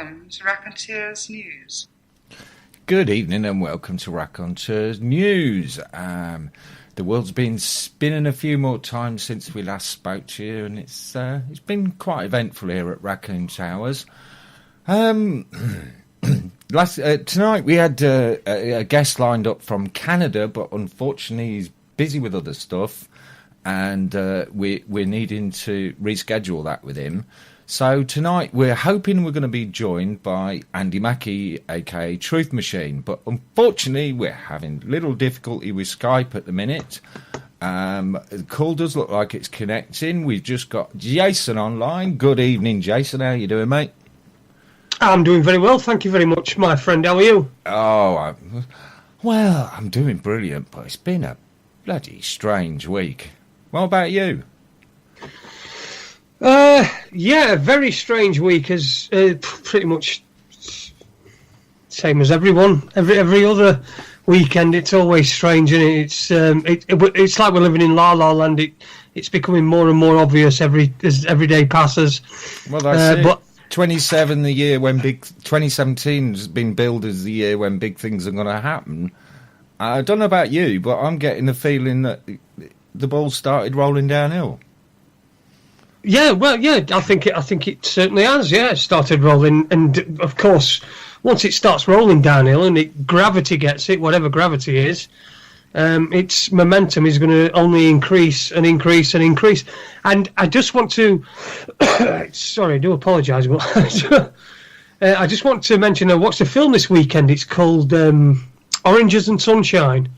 welcome to Raconteurs News. Good evening and welcome to Raconteurs News. The world's been spinning a few more times since we last spoke to you, and it's been quite eventful here at Raccoon Towers. Tonight we had a guest lined up from Canada, but unfortunately he's busy with other stuff, and we're needing to reschedule that with him. So tonight we're hoping we're going to be joined by Andy Mackie, aka Truth Machine, but unfortunately we're having little difficulty with Skype at the minute. The call does look like it's connecting. We've just got Jason online. Good evening, Jason. How you doing, mate? I'm doing very well, thank you very much, my friend. How are you? Oh, I'm doing brilliant, but it's been a bloody strange week. What about you? Yeah, a very strange week, as pretty much same as everyone. Every other weekend, it's always strange, and it's like we're living in La La Land. It's becoming more and more obvious as every day passes. Well, that's it. But 2017 has been billed as the year when big things are going to happen. I don't know about you, but I'm getting the feeling that the ball started rolling downhill. Yeah, well, yeah, I think it certainly has. Yeah, it started rolling, and of course, once it starts rolling downhill and gravity gets it, whatever gravity is, its momentum is going to only increase and increase and increase. And I just want to, sorry, I do apologise, but I just want to mention I watched a film this weekend. It's called Oranges and Sunshine,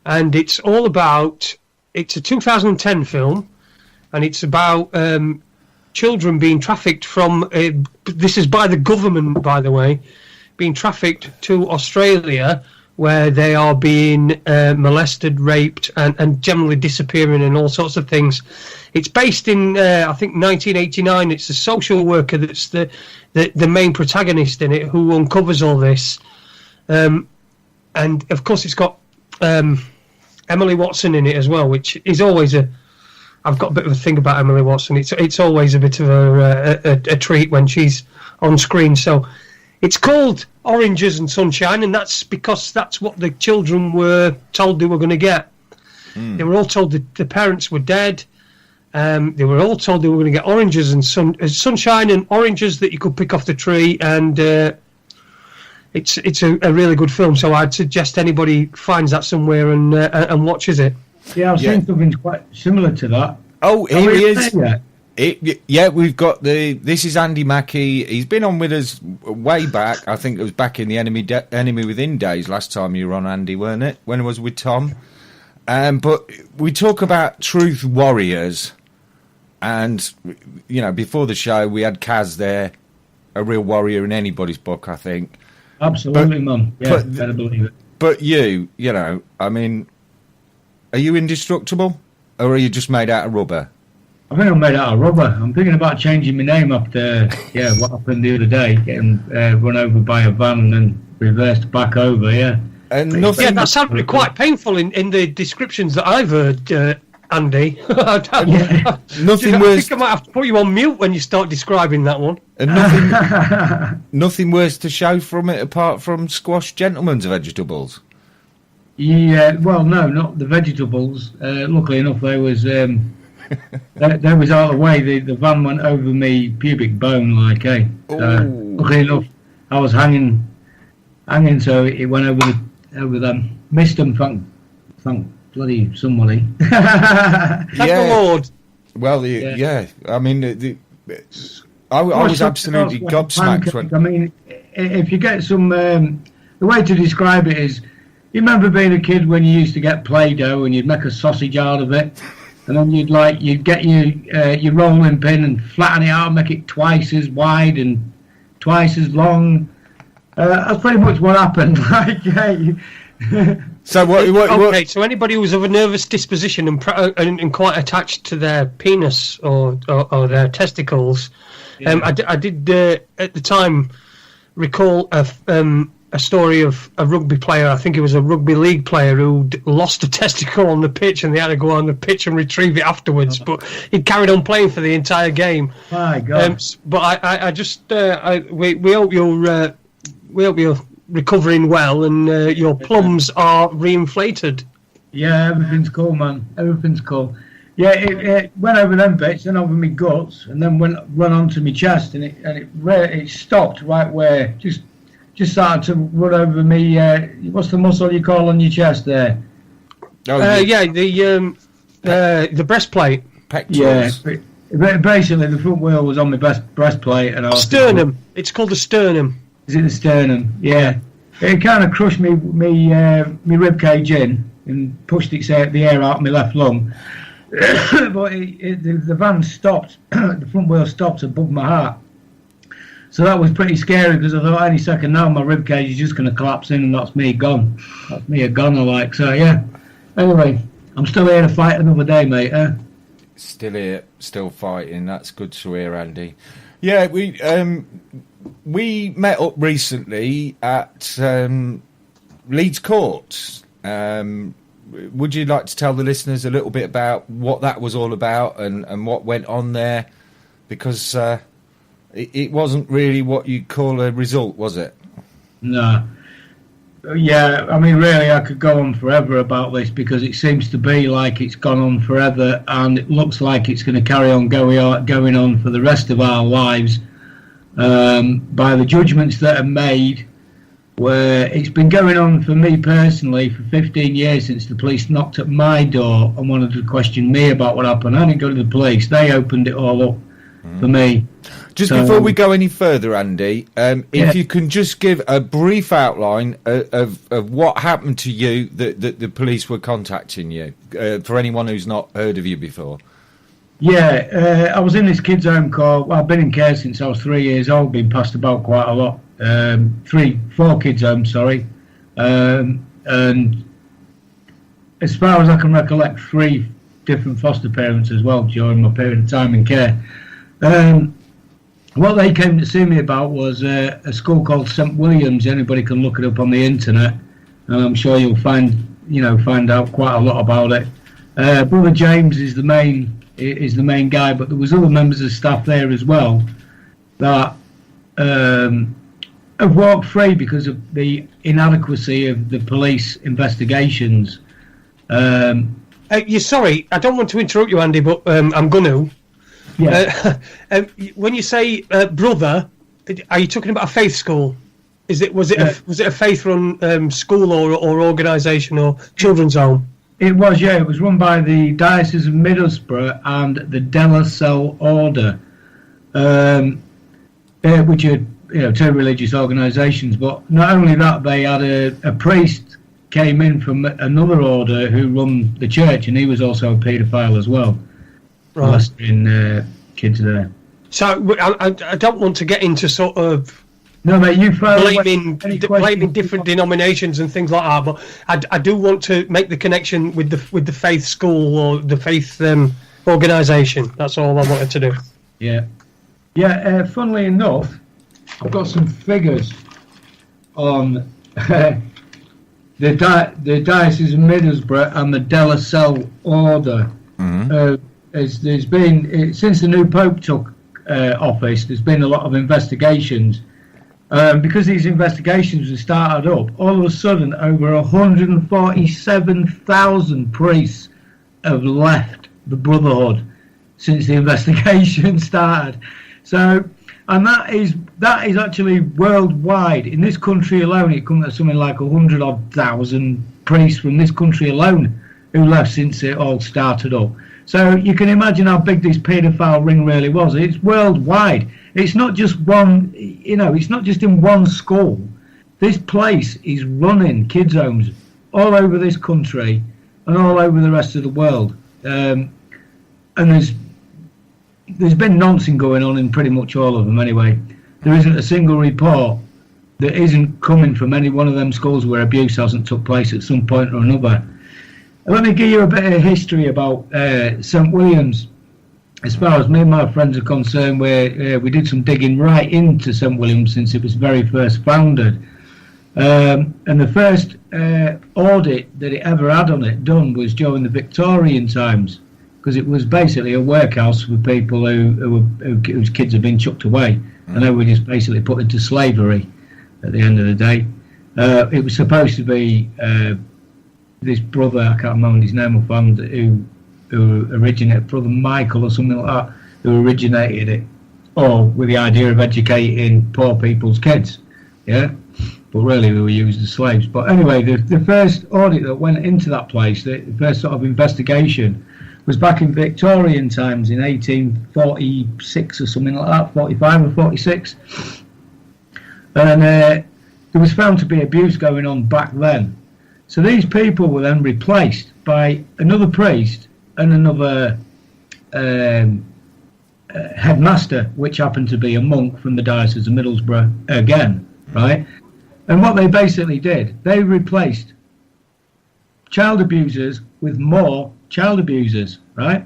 and it's all about. It's a 2010 film. And it's about children being trafficked from, this is by the government, by the way, being trafficked to Australia, where they are being molested, raped, and generally disappearing and all sorts of things. It's based in, I think, 1989. It's a social worker that's the main protagonist in it who uncovers all this. And, of course, it's got Emily Watson in it as well, which is always I've got a bit of a thing about Emily Watson. It's always a bit of a treat when she's on screen. So it's called Oranges and Sunshine, and that's because that's what the children were told they were going to get. They were all told that the parents were dead. They were all told they were going to get oranges and sunshine and oranges that you could pick off the tree. And it's a really good film. So I'd suggest anybody finds that somewhere and watches it. Yeah, I've seen something quite similar to that. Oh, here he is. Yeah, we've got this is Andy Mackie. He's been on with us way back. I think it was back in the Enemy Within days last time you were on, Andy, weren't it? When it was with Tom. But we talk about truth warriors. And, you know, before the show, we had Kaz there, a real warrior in anybody's book, I think. Absolutely, Mum. Yeah, better believe it. But you know, I mean... Are you indestructible, or are you just made out of rubber? I think I'm made out of rubber. I'm thinking about changing my name after what happened the other day, getting run over by a van and then reversed back over. Yeah, and that sounded quite painful in the descriptions that I've heard, Andy. Nothing worse. I think I might have to put you on mute when you start describing that one. And nothing worse to show from it apart from squashed gentlemen's vegetables. Yeah, well, no, not the vegetables. Luckily enough, they was out of the way. The van went over me pubic bone, like, luckily enough, I was hanging, so it went over them. Missed them, thank bloody somebody. Thank the Lord. Well, yeah. I mean, I was absolutely gobsmacked. I mean, if you get some, the way to describe it is. You remember being a kid when you used to get Play-Doh and you'd make a sausage out of it, and then you'd get your rolling pin and flatten it out, make it twice as wide and twice as long. That's pretty much what happened. So what? Okay, so anybody who's of a nervous disposition and quite attached to their penis or their testicles, I did at the time recall a a story of a rugby player. I think it was a rugby league player who lost a testicle on the pitch, and they had to go on the pitch and retrieve it afterwards. But he carried on playing for the entire game. My God! But we hope you're recovering well, and your plums are reinflated. Yeah, everything's cool, man. Everything's cool. Yeah, it went over them bits, then over my guts, and then run onto my chest, and it stopped right where just started to run over me. What's the muscle you call on your chest there? The breastplate. Pectorals. Yeah, basically the front wheel was on my breastplate, and I was sternum. It's called the sternum. Is it the sternum? Yeah. It kind of crushed me rib cage in and pushed the air out of my left lung. But the van stopped. The front wheel stopped above my heart. So that was pretty scary, because I thought any second now my rib cage is just going to collapse in, and that's me gone. That's me a goner, like. So yeah. Anyway, I'm still here to fight another day, mate. Still here, still fighting. That's good to hear, Andy. Yeah, we met up recently at Leeds Court. Would you like to tell the listeners a little bit about what that was all about and what went on there? Because it wasn't really what you'd call a result, was it? No. Yeah, I mean, really, I could go on forever about this, because it seems to be like it's gone on forever, and it looks like it's going to carry on going on for the rest of our lives, by the judgments that are made. Where it's been going on for me personally for 15 years, since the police knocked at my door and wanted to question me about what happened. I didn't go to the police. They opened it all up for me. Just before we go any further, Andy, if you can just give a brief outline of what happened to you that the police were contacting you, for anyone who's not heard of you before. Yeah, I was in this kids' home called... Well, I've been in care since I was 3 years old, been passed about quite a lot. 4 kids' homes, sorry. And as far as I can recollect, 3 different foster parents as well during my period of time in care. What they came to see me about was a school called St Williams. Anybody can look it up on the internet, and I'm sure you'll find out quite a lot about it. Brother James is the main guy, but there was other members of staff there as well that have walked free because of the inadequacy of the police investigations. You're sorry, I don't want to interrupt you, Andy, but I'm going to. Yeah. When you say brother, are you talking about a faith school? Was it a faith-run school or organisation or children's home? It was, yeah. It was run by the Diocese of Middlesbrough and the De La Salle Order, which are 2 religious organisations. But not only that, they had a priest came in from another order who run the church, and he was also a paedophile as well. Right. Molesting kids there. So I don't want to get into sort of no, mate, you blaming different denominations and things like that, but I do want to make the connection with the faith school or the faith organisation. That's all I wanted to do. Yeah. Funnily enough, I've got some figures on the Diocese of Middlesbrough and the De La Salle Order. Mm-hmm. There's been, since the new Pope took office, there's been a lot of investigations. Because these investigations were started up, all of a sudden over 147,000 priests have left the Brotherhood since the investigation started. So, and that is actually worldwide. In this country alone, it comes to something like 100,000 priests from this country alone who left since it all started up. So you can imagine how big this paedophile ring really was. It's worldwide. It's not just one, it's not just in one school. This place is running kids' homes all over this country and all over the rest of the world. And there's been nonsense going on in pretty much all of them anyway. There isn't a single report that isn't coming from any one of them schools where abuse hasn't took place at some point or another. Let me give you a bit of history about St Williams. As far as me and my friends are concerned, we did some digging right into St Williams since it was very first founded. And the first audit that it ever had on it done was during the Victorian times, because it was basically a workhouse for people whose kids had been chucked away, and they were just basically put into slavery at the end of the day. It was supposed to be this brother, I can't remember his name, who originated, Brother Michael or something like that, who originated it, all with the idea of educating poor people's kids, yeah? But really they were used as slaves. But anyway, the first audit that went into that place, the first sort of investigation, was back in Victorian times in 1846 or something like that, 45 or 46. And there was found to be abuse going on back then. So these people were then replaced by another priest and another headmaster, which happened to be a monk from the Diocese of Middlesbrough again, right? And what they basically did, they replaced child abusers with more child abusers, right?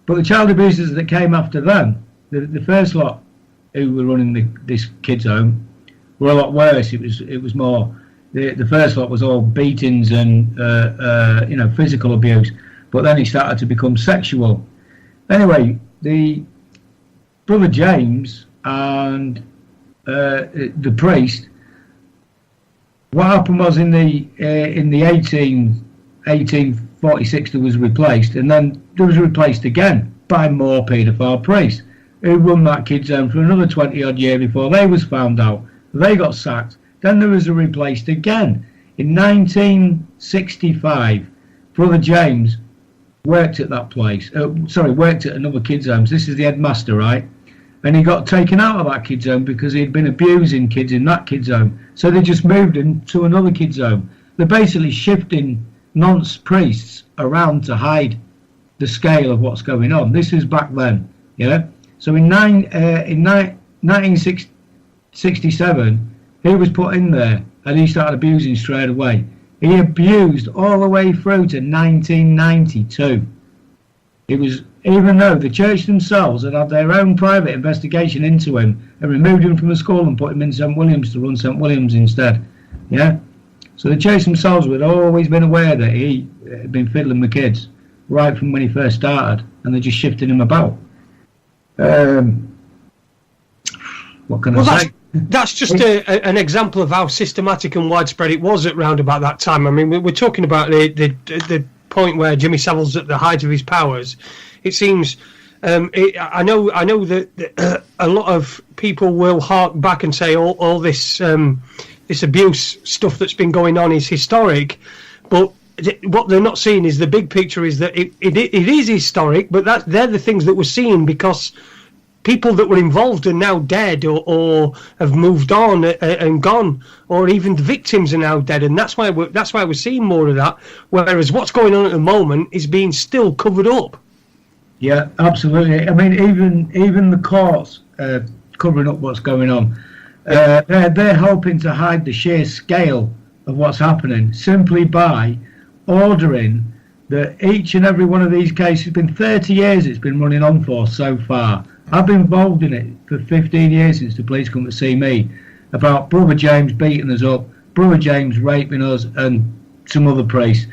But the child abusers that came after them, the first lot who were running this kids' home, were a lot worse. It was more, the first lot was all beatings and physical abuse, but then it started to become sexual. Anyway, the Brother James and the priest, what happened was in the 1846 there was replaced, and then there was replaced again by more paedophile priests who run that kids' home for another 20 odd year before they was found out. They got sacked. Then there was a replaced again. In 1965, Brother James worked at that place. Worked at another kids' home. This is the headmaster, right? And he got taken out of that kids' home because he'd been abusing kids in that kids' home. So they just moved him to another kids' home. They're basically shifting nonce priests around to hide the scale of what's going on. This is back then, yeah? So in 1967, he was put in there and he started abusing straight away. He abused all the way through to 1992. It was, even though the church themselves had had their own private investigation into him and removed him from the school and put him in St William's to run St William's instead, yeah? So the church themselves had always been aware that he had been fiddling with kids right from when he first started, and they're just shifting him about. What can I say? That's just an example of how systematic and widespread it was at round about that time. I mean, we're talking about the point where Jimmy Savile's at the height of his powers. It seems, I know that a lot of people will hark back and say all this this abuse stuff that's been going on is historic, but what they're not seeing is the big picture is that it is historic, but they're the things that we're seeing because people that were involved are now dead or have moved on and gone, or even the victims are now dead, and that's why we're seeing more of that. Whereas what's going on at the moment is being still covered up. Yeah, absolutely. I mean, even the courts covering up what's going on. They're hoping to hide the sheer scale of what's happening simply by ordering that each and every one of these cases, it's been 30 years it's been running on for so far. I've been involved in it for 15 years since the police come to see me about Brother James beating us up, Brother James raping us, and some other priests.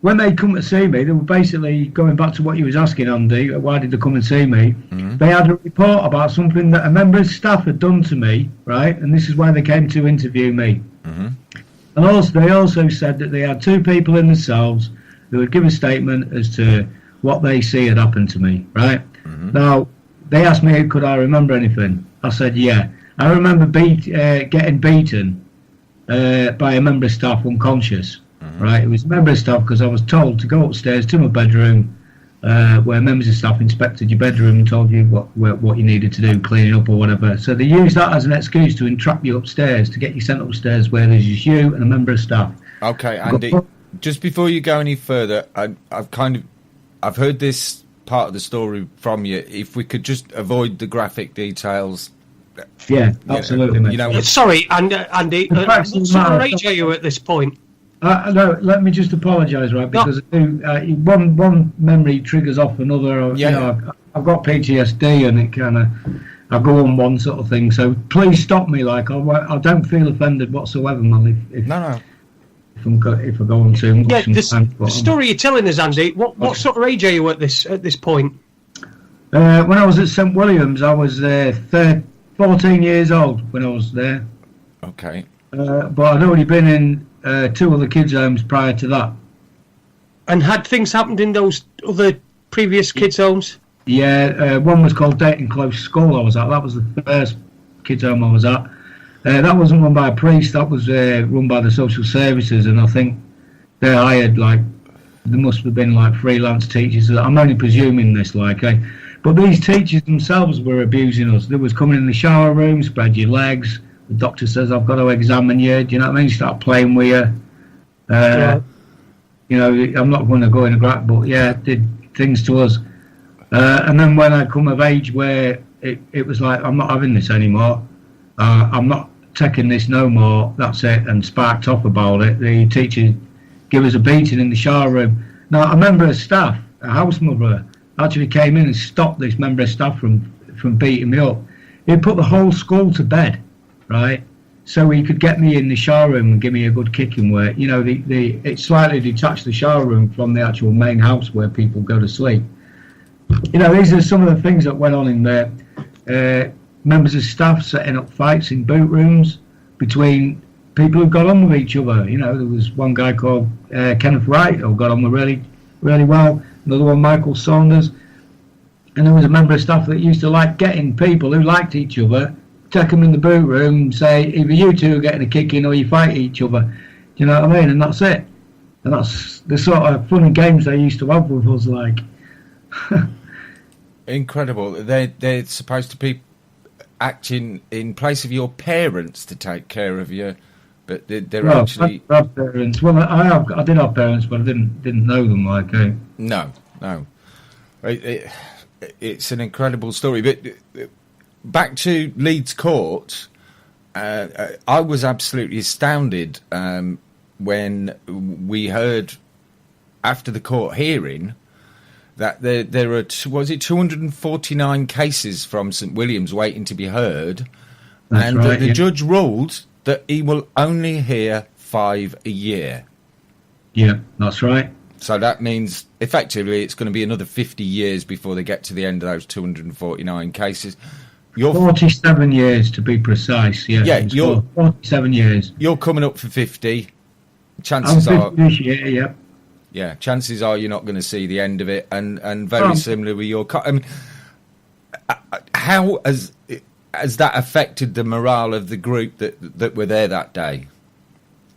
When they come to see me, they were basically going back to what you was asking, Andy. Why did they come and see me? Mm-hmm. They had a report about something that a member of staff had done to me, right? And this is why they came to interview me. Mm-hmm. And they also said that they had two people in themselves who would give a statement as to what they see had happened to me, right? Mm-hmm. Now, they asked me, could I remember anything? I said, yeah. I remember getting beaten by a member of staff unconscious, mm-hmm. right? It was a member of staff because I was told to go upstairs to my bedroom where members of staff inspected your bedroom and told you what you needed to do, cleaning up or whatever. So they used that as an excuse to entrap you upstairs, to get you sent upstairs where there's just you and a member of staff. Okay, Andy, just before you go any further, I've heard this part of the story from you. If we could just avoid the graphic details. Yeah, absolutely, mate. Sorry, Andy, what sort of age are you at this point? No, let me just apologise, right? Because one memory triggers off another. Yeah. I've got PTSD, and it kind of I go on one sort of thing. So please stop me. Like I don't feel offended whatsoever, man. No. If I go on too much. Yeah, the story you're telling us, Andy. What sort of age are you at this point? When I was at St William's, I was 14 years old when I was there. Okay. But I'd already been in 2 other kids' homes prior to that. And had things happened in those other previous kids' homes? Yeah, one was called Dayton Close School I was at. That was the first kids' home I was at. That wasn't run by a priest. That was run by the social services, and I think they hired, there must have been freelance teachers. I'm only presuming this, but these teachers themselves were abusing us. They was coming in the shower room, spread your legs. The doctor says, I've got to examine you. Do you know what I mean? Start playing with you. Yeah. You know, I'm not going to go in a grab, but yeah, did things to us. And then when I come of age where it was like, I'm not having this anymore. I'm not taking this no more. That's it. And sparked off about it. The teachers give us a beating in the shower room. Now, a member of staff, a house mother, actually came in and stopped this member of staff from beating me up. He put the whole school to bed, right? So he could get me in the shower room and give me a good kicking where, you know, it slightly detached the shower room from the actual main house where people go to sleep. You know, these are some of the things that went on in there. Members of staff setting up fights in boot rooms between people who got on with each other. You know, there was one guy called Kenneth Wright who got on with really, really well. Another one, Michael Saunders. And there was a member of staff that used to like getting people who liked each other, take them in the boot room and say, either you two are getting a kick in or you fight each other. Do you know what I mean? And that's it. And that's the sort of fun and games they used to have with us, like. Incredible. They're supposed to be acting in place of your parents to take care of you, but they're actually. I have parents. Well, I did have parents, but I didn't know them. Like, no. It's an incredible story. But back to Leeds Court, I was absolutely astounded when we heard after the court hearing that there are 249 cases from St William's waiting to be heard, and right, the judge ruled that he will only hear 5 a year. Yeah, that's right. So that means effectively it's going to be another 50 years before they get to the end of those 249 cases. 47 years to be precise. Yeah, you're 47 years. You're coming up for 50. Chances are this year. Yep. Yeah, chances are you're not going to see the end of it, and very similar with your. I mean, how has that affected the morale of the group that were there that day?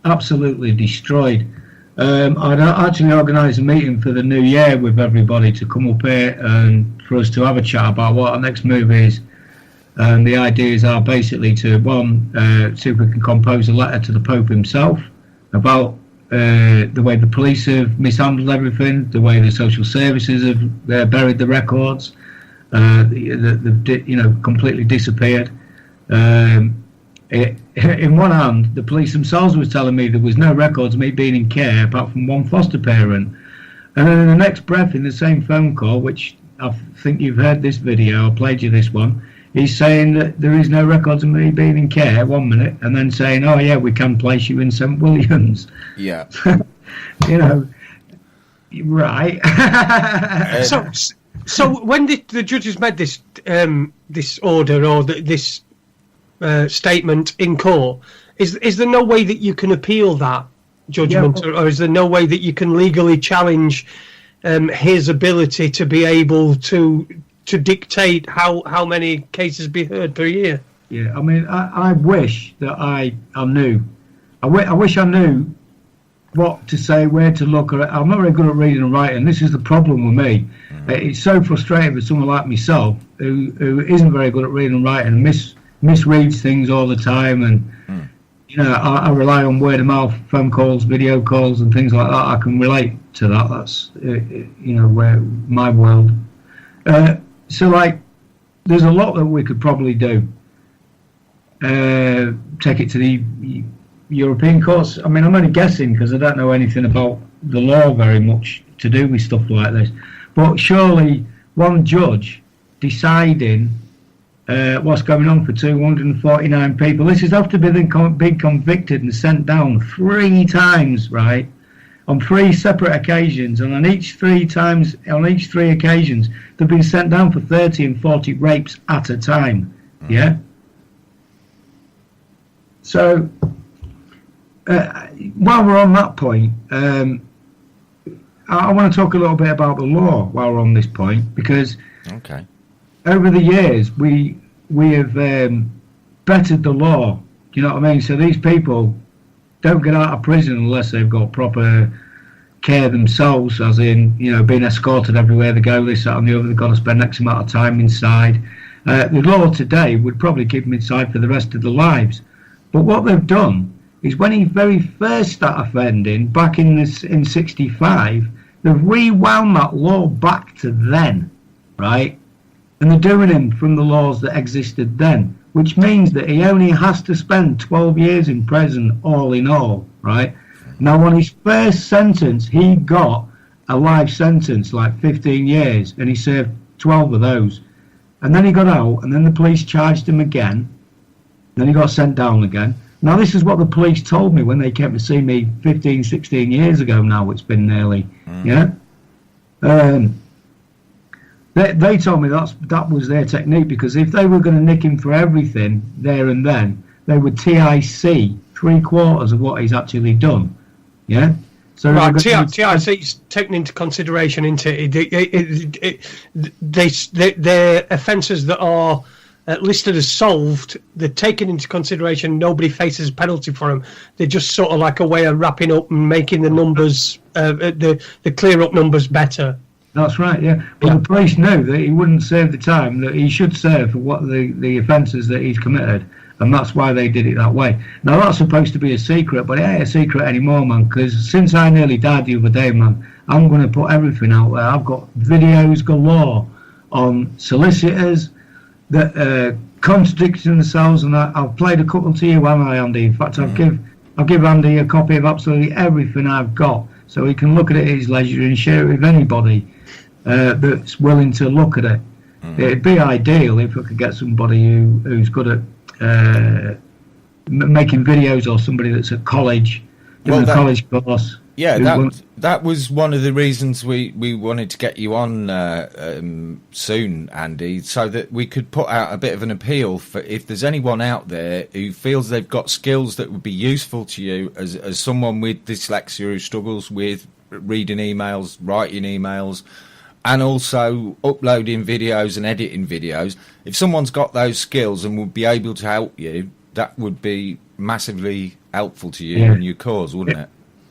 Absolutely destroyed. I'd actually organised a meeting for the new year with everybody to come up here and for us to have a chat about what our next move is. And the ideas are basically to see if we can compose a letter to the Pope himself about the way the police have mishandled everything, the way the social services have buried the records, they've completely disappeared. In one hand, the police themselves was telling me there was no records of me being in care apart from one foster parent, and then in the next breath, in the same phone call, which I think you've heard this video, I played you this one. He's saying that there is no records of me being in care 1 minute, and then saying, "Oh yeah, we can place you in St William's." Yeah, right. So when the judges made this order or this statement in court, is there no way that you can appeal that judgment, or is there no way that you can legally challenge his ability to be able to dictate how many cases be heard per year? Yeah, I mean, I wish that I knew. I wish I knew what to say, where to look. I'm not very good at reading and writing. This is the problem with me. It's so frustrating for someone like myself who isn't very good at reading and writing and misreads things all the time. And I rely on word of mouth, phone calls, video calls, and things like that. I can relate to that. That's where my world. So, there's a lot that we could probably do. Take it to the European courts. I mean, I'm only guessing because I don't know anything about the law very much to do with stuff like this. But surely one judge deciding what's going on for 249 people. This is after being convicted and sent down 3 times, right? On 3 separate occasions, and on each 3 occasions, they've been sent down for 30 and 40 rapes at a time. Yeah. So, while we're on that point, I want to talk a little bit about the law while we're on this point, because over the years we have bettered the law. Do you know what I mean? So these people don't get out of prison unless they've got proper care themselves, as in, you know, being escorted everywhere they go, this, that and the other. They've got to spend X amount of time inside. The law today would probably keep them inside for the rest of their lives. But what they've done is, when he very first started offending back in 65, they've rewound that law back to then, right? And they're doing him from the laws that existed then, which means that he only has to spend 12 years in prison all in all, right? Now, on his first sentence, he got a life sentence, like 15 years, and he served 12 of those. And then he got out, and then the police charged him again. Then he got sent down again. Now, this is what the police told me when they came to see me 15, 16 years ago now. It's been nearly, yeah? They told me that was their technique, because if they were going to nick him for everything there and then, they would TIC 3/4 of what he's actually done. Yeah. So right, TIC's taken into consideration their offences that are listed as solved. They're taken into consideration. Nobody faces a penalty for them. They're just sort of like a way of wrapping up and making the numbers, the clear up numbers better. That's right, yeah. But the police knew that he wouldn't serve the time that he should serve for what the offences that he's committed, and that's why they did it that way. Now, that's supposed to be a secret, but it ain't a secret anymore, man, because since I nearly died the other day, man, I'm going to put everything out there. I've got videos galore on solicitors that contradicting themselves, and I've played a couple to you, haven't I, Andy? In fact, I'll give Andy a copy of absolutely everything I've got, so he can look at it at his leisure and share it with anybody that's willing to look at it. It'd be ideal if I could get somebody who's good at making videos, or somebody that's at college doing a college course. Yeah, that was one of the reasons we wanted to get you on soon, Andy, so that we could put out a bit of an appeal for if there's anyone out there who feels they've got skills that would be useful to you as someone with dyslexia who struggles with reading emails, writing emails, and also uploading videos and editing videos. If someone's got those skills and would be able to help you, that would be massively helpful to you and your cause, wouldn't it?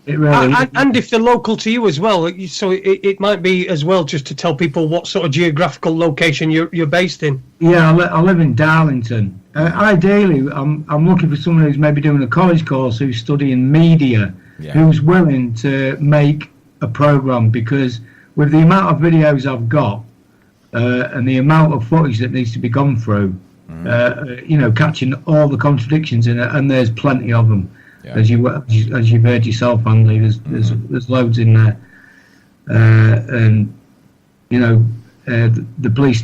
Really and if they're local to you as well, so it might be as well just to tell people what sort of geographical location you're based in. Yeah, I live in Darlington. Ideally, I'm looking for someone who's maybe doing a college course, who's studying media, who's willing to make a program, because with the amount of videos I've got and the amount of footage that needs to be gone through, catching all the contradictions in it, and there's plenty of them. Yeah. As you've heard yourself, Andy, there's loads in there, and the police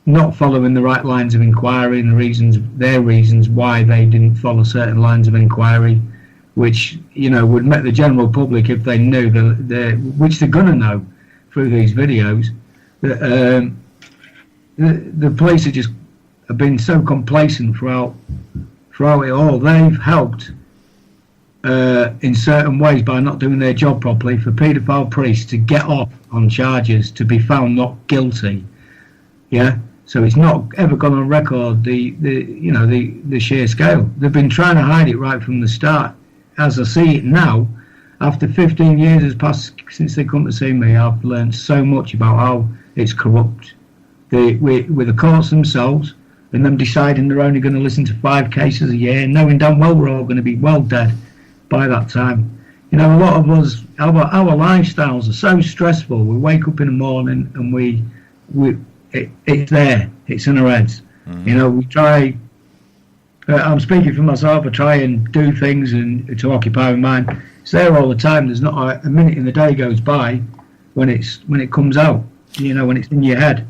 not following the right lines of inquiry, and their reasons why they didn't follow certain lines of inquiry, which would make the general public, if they knew which they're gonna know through these videos, that the police have been so complacent throughout it all. They've helped in certain ways by not doing their job properly for paedophile priests to get off on charges, to be found not guilty. Yeah, so it's not ever gone on record the sheer scale. They've been trying to hide it right from the start. As I see it now, after 15 years has passed since they come to see me, I've learned so much about how it's corrupt. With the courts themselves, and them deciding they're only going to listen to 5 cases a year, knowing damn well we're all going to be well dead by that time. A lot of us, our lifestyles are so stressful. We wake up in the morning and it's there, it's in our heads. We try. I'm speaking for myself. I try and do things and to occupy my mind. It's there all the time. There's not a minute in the day goes by when it comes out. When it's in your head.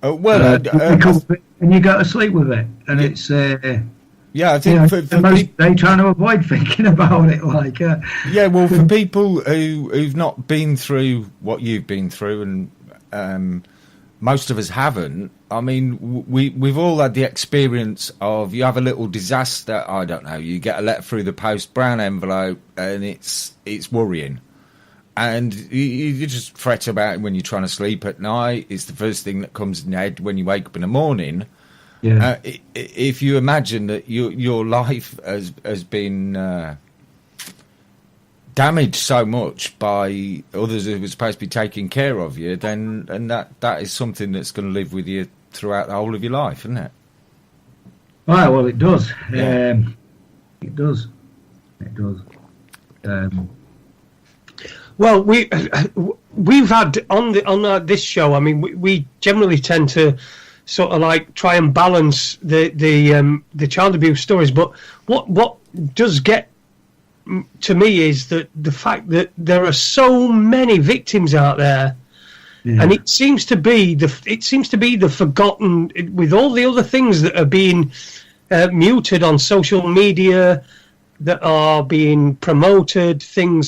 And you go to sleep with it, and it's yeah. I think they're trying to avoid thinking about it. For people who've not been through what you've been through, and most of us haven't. I mean, we've all had the experience of you have a little disaster. I don't know. You get a letter through the post, brown envelope, and it's worrying. And you just fret about it when you're trying to sleep at night. It's the first thing that comes in your head when you wake up in the morning. Yeah. If you imagine that your life has been damaged so much by others who were supposed to be taking care of you, then that is something that's going to live with you throughout the whole of your life, isn't it? Well, it does. Yeah. It does. It does. Well, we've had on this show. I mean, we generally tend to sort of like try and balance the child abuse stories. But what does get to me is that the fact that there are so many victims out there, and it seems to be the forgotten, with all the other things that are being muted on social media, that are being promoted,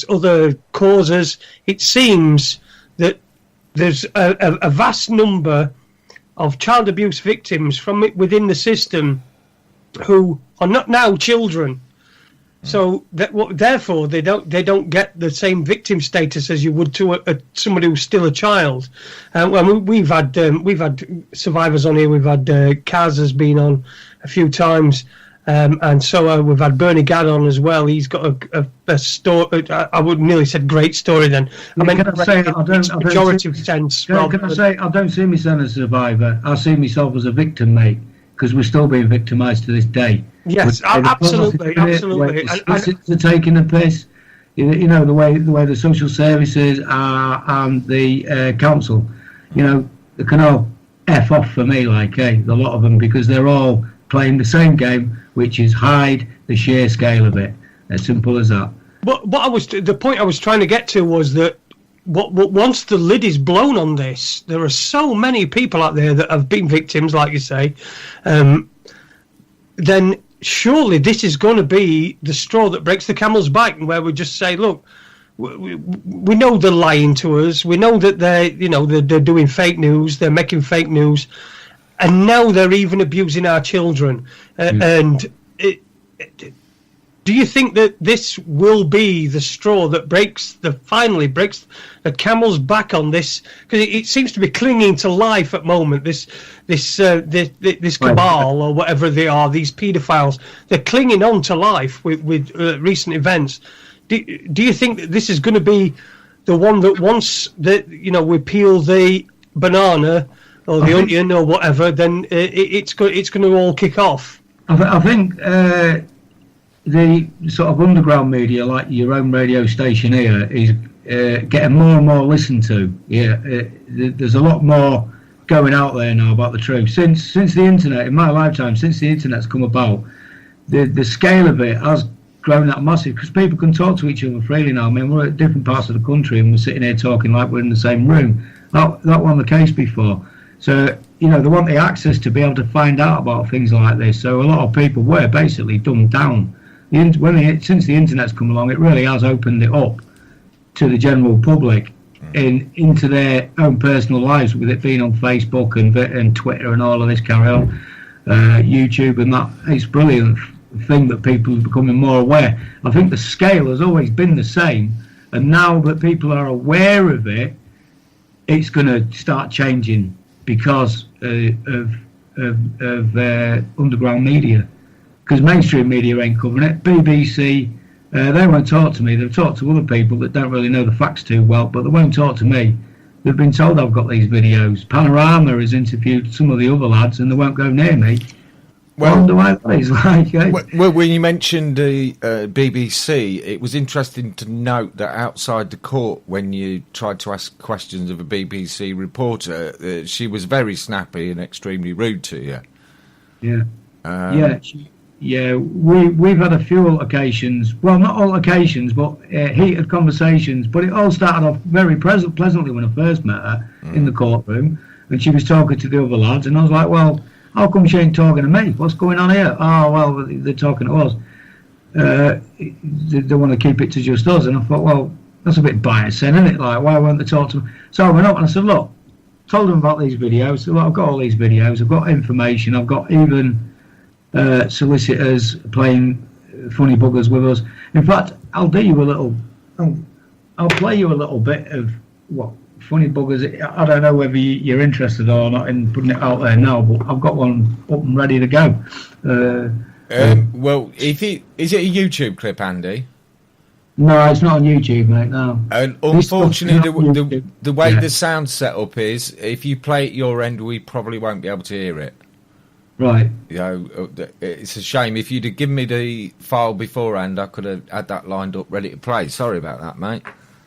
other causes. It seems that there's a vast number of child abuse victims from within the system who are not now children. So therefore they don't get the same victim status as you would to somebody who's still a child. We've had survivors on here. We've had Kaz has been on a few times. And so we've had Bernie Gadd on as well. He's got a story. I would nearly said great story then. I mean, pejorative sense. Can I say I don't see myself as a survivor. I see myself as a victim, mate, because we're still being victimised to this day. Yes, absolutely. They're taking the piss. You know the way the social services are and the council. You know, they can all F off for me, a lot of them, because they're all playing the same game, which is hide the sheer scale of it. As simple as that. But the point I was trying to get to was that once the lid is blown on this, there are so many people out there that have been victims, like you say. Then surely this is going to be the straw that breaks the camel's back, where we just say, look, we know they're lying to us. We know that they're doing fake news. They're making fake news. And now they're even abusing our children. And do you think that this will be the straw that finally breaks the camel's back on this? Because it seems to be clinging to life at the moment. This cabal or whatever they are, these paedophiles, they're clinging on to life with recent events. Do you think that this is going to be the one that once we peel the banana or the onion or whatever, then it's going to all kick off? I think the sort of underground media, like your own radio station here, is getting more and more listened to. There's a lot more going out there now about the truth. Since the internet, in my lifetime, since the internet's come about, the scale of it has grown that massive, because people can talk to each other freely now. I mean, we're at different parts of the country and we're sitting here talking like we're in the same room. That wasn't the case before. So, they want the access to be able to find out about things like this. So a lot of people were basically dumbed down. Since the internet's come along, it really has opened it up to the general public into their own personal lives, with it being on Facebook and Twitter and all of this carry on, YouTube and that. It's brilliant thing that people are becoming more aware. I think the scale has always been the same, and now that people are aware of it, it's going to start changing because of underground media, because mainstream media ain't covering it. BBC, they won't talk to me. They've talked to other people that don't really know the facts too well, but they won't talk to me. They've been told I've got these videos. Panorama has interviewed some of the other lads, and they won't go near me. Well, when you mentioned the BBC, it was interesting to note that outside the court, when you tried to ask questions of a BBC reporter, she was very snappy and extremely rude to you. We've had a few altercations. Well, not altercations, but heated conversations. But it all started off very pleasantly when I first met her in the courtroom. and she was talking to the other lads, and I was like, well, how come she ain't talking to me? What's going on here? Oh, well, they're talking to us. They want to keep it to just us. And I thought, well, that's a bit biased then, isn't it? Like, why won't they talk to me? So I went up and I said, look, told them about these videos. So, look, I've got all these videos. I've got information. I've got even solicitors playing funny buggers with us. In fact, I'll play you a little bit of what funny buggers. I don't know whether you're interested or not in putting it out there now, but I've got one up and ready to go. Well, is it a YouTube clip, Andy? No, it's not on YouTube, mate. No. And unfortunately, the way Yeah. the sound setup is, if you play at your end, we probably won't be able to hear it. Right. You know, it's a shame. If you'd have given me the file beforehand, I could have had that lined up ready to play. Sorry about that, mate.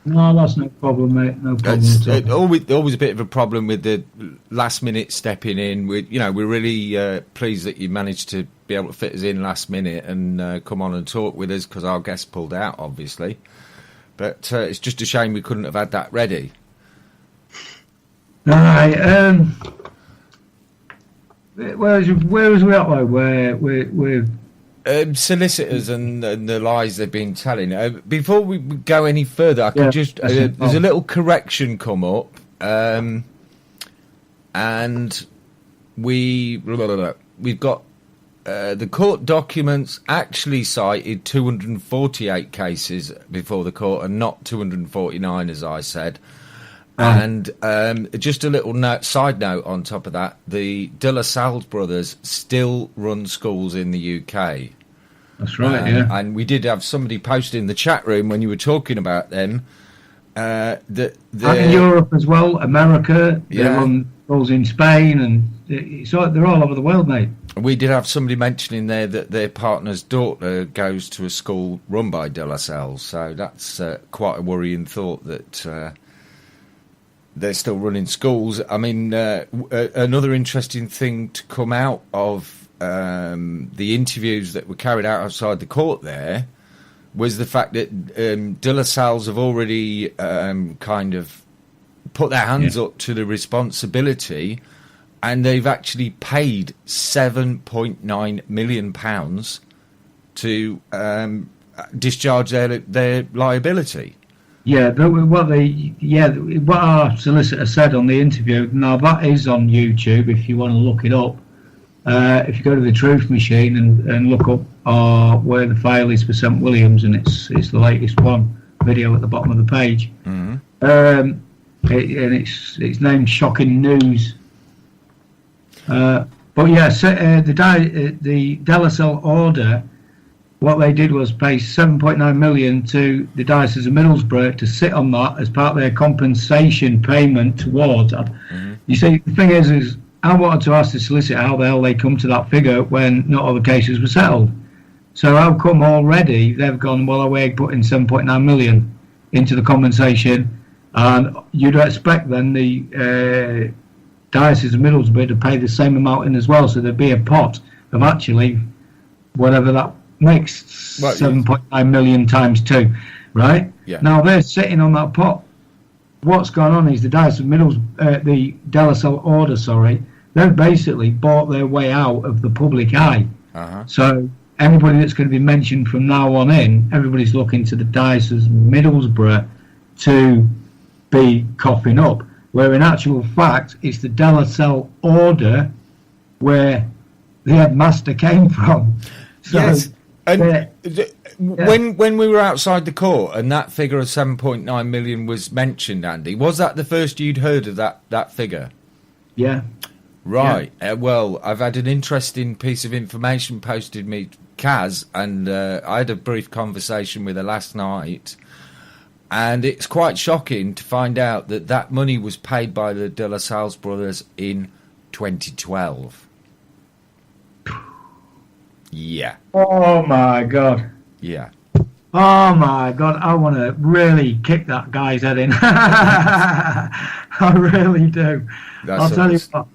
No, that's no problem, mate. No problem at all. Always a bit of a problem with the last minute stepping in. We're really pleased that you managed to be able to fit us in last minute and come on and talk with us, because our guest pulled out, obviously. But it's just a shame we couldn't have had that ready. All right. Where was we at? Like, we're solicitors and the lies they've been telling. Before we go any further, I can just there's a little correction come up, and we've got the court documents actually cited 248 cases before the court and not 249, as I said. And just a little side note on top of that, the De La Salles brothers still run schools in the UK. That's right, yeah. And we did have somebody post in the chat room when you were talking about them. And in Europe as well, America, they run schools in Spain, and so they're all over the world, mate. We did have somebody mentioning there that their partner's daughter goes to a school run by De La Salles, so that's quite a worrying thought that... they're still running schools. I mean, another interesting thing to come out of the interviews that were carried out outside the court there was the fact that De La Salles have already kind of put their hands up to the responsibility, and they've actually paid £7.9 million to discharge their liability. Yeah, but what our solicitor said on the interview, now that is on YouTube if you want to look it up. If you go to the Truth Machine and look up where the file is for St Williams, and it's the latest one, video at the bottom of the page. Mm-hmm. And it's named Shocking News. But yeah, the De La Salle order, what they did was pay $7.9 million to the Diocese of Middlesbrough to sit on that as part of their compensation payment towards that. Mm-hmm. You see, the thing is I wanted to ask the solicitor how the hell they come to that figure when not all the cases were settled. So how come already they've gone, well, we're putting $7.9 million into the compensation, and you'd expect then the Diocese of Middlesbrough to pay the same amount in as well, so there'd be a pot of actually whatever that makes, $7.9 million times 2, right? Yeah. Now they're sitting on that pot. What's gone on is the Diocese of the De La Salle order, they've basically bought their way out of the public eye. Uh-huh. So anybody that's going to be mentioned from now on in, everybody's looking to the Diocese of Middlesbrough to be coughing up, where in actual fact it's the De La Salle order where the headmaster came from. So yes. And when we were outside the court and that figure of 7.9 million was mentioned, Andy, was that the first you'd heard of that figure? Yeah. Right. Yeah. Well, I've had an interesting piece of information posted me, Kaz, and I had a brief conversation with her last night, and it's quite shocking to find out that money was paid by the De La Salles brothers in 2012. Yeah. Oh my God. Yeah. Oh my God. I want to really kick that guy's head in. I really do. I'll tell you what.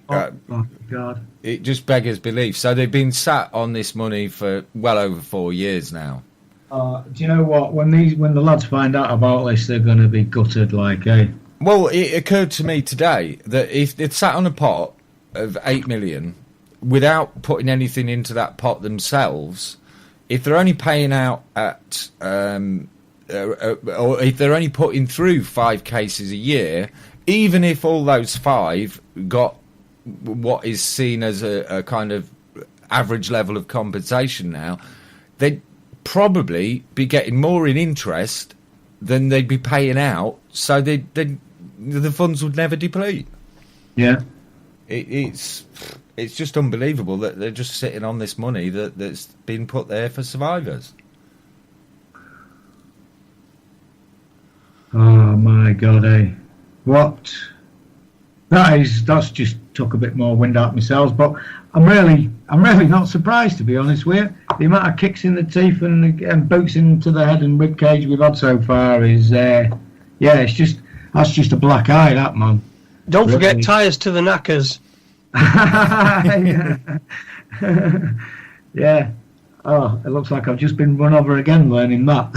Oh my God. It just beggars belief. So they've been sat on this money for well over 4 years now. Do you know what? When the lads find out about this, they're going to be gutted, like, eh? Well, it occurred to me today that if they'd sat on a pot of 8 million without putting anything into that pot themselves, if they're only paying out at, or if they're only putting through 5 cases a year, even if all those 5 got what is seen as a kind of average level of compensation now, they'd probably be getting more in interest than they'd be paying out, so the funds would never deplete. Yeah. It's just unbelievable that they're just sitting on this money that's been put there for survivors. Oh my God, what? That's just took a bit more wind out myself, but I'm really not surprised, to be honest with you. The amount of kicks in the teeth and boots into the head and ribcage we've had so far is, that's just a black eye, that, man. Don't forget tyres to the knackers. Yeah. Oh, it looks like I've just been run over again learning that.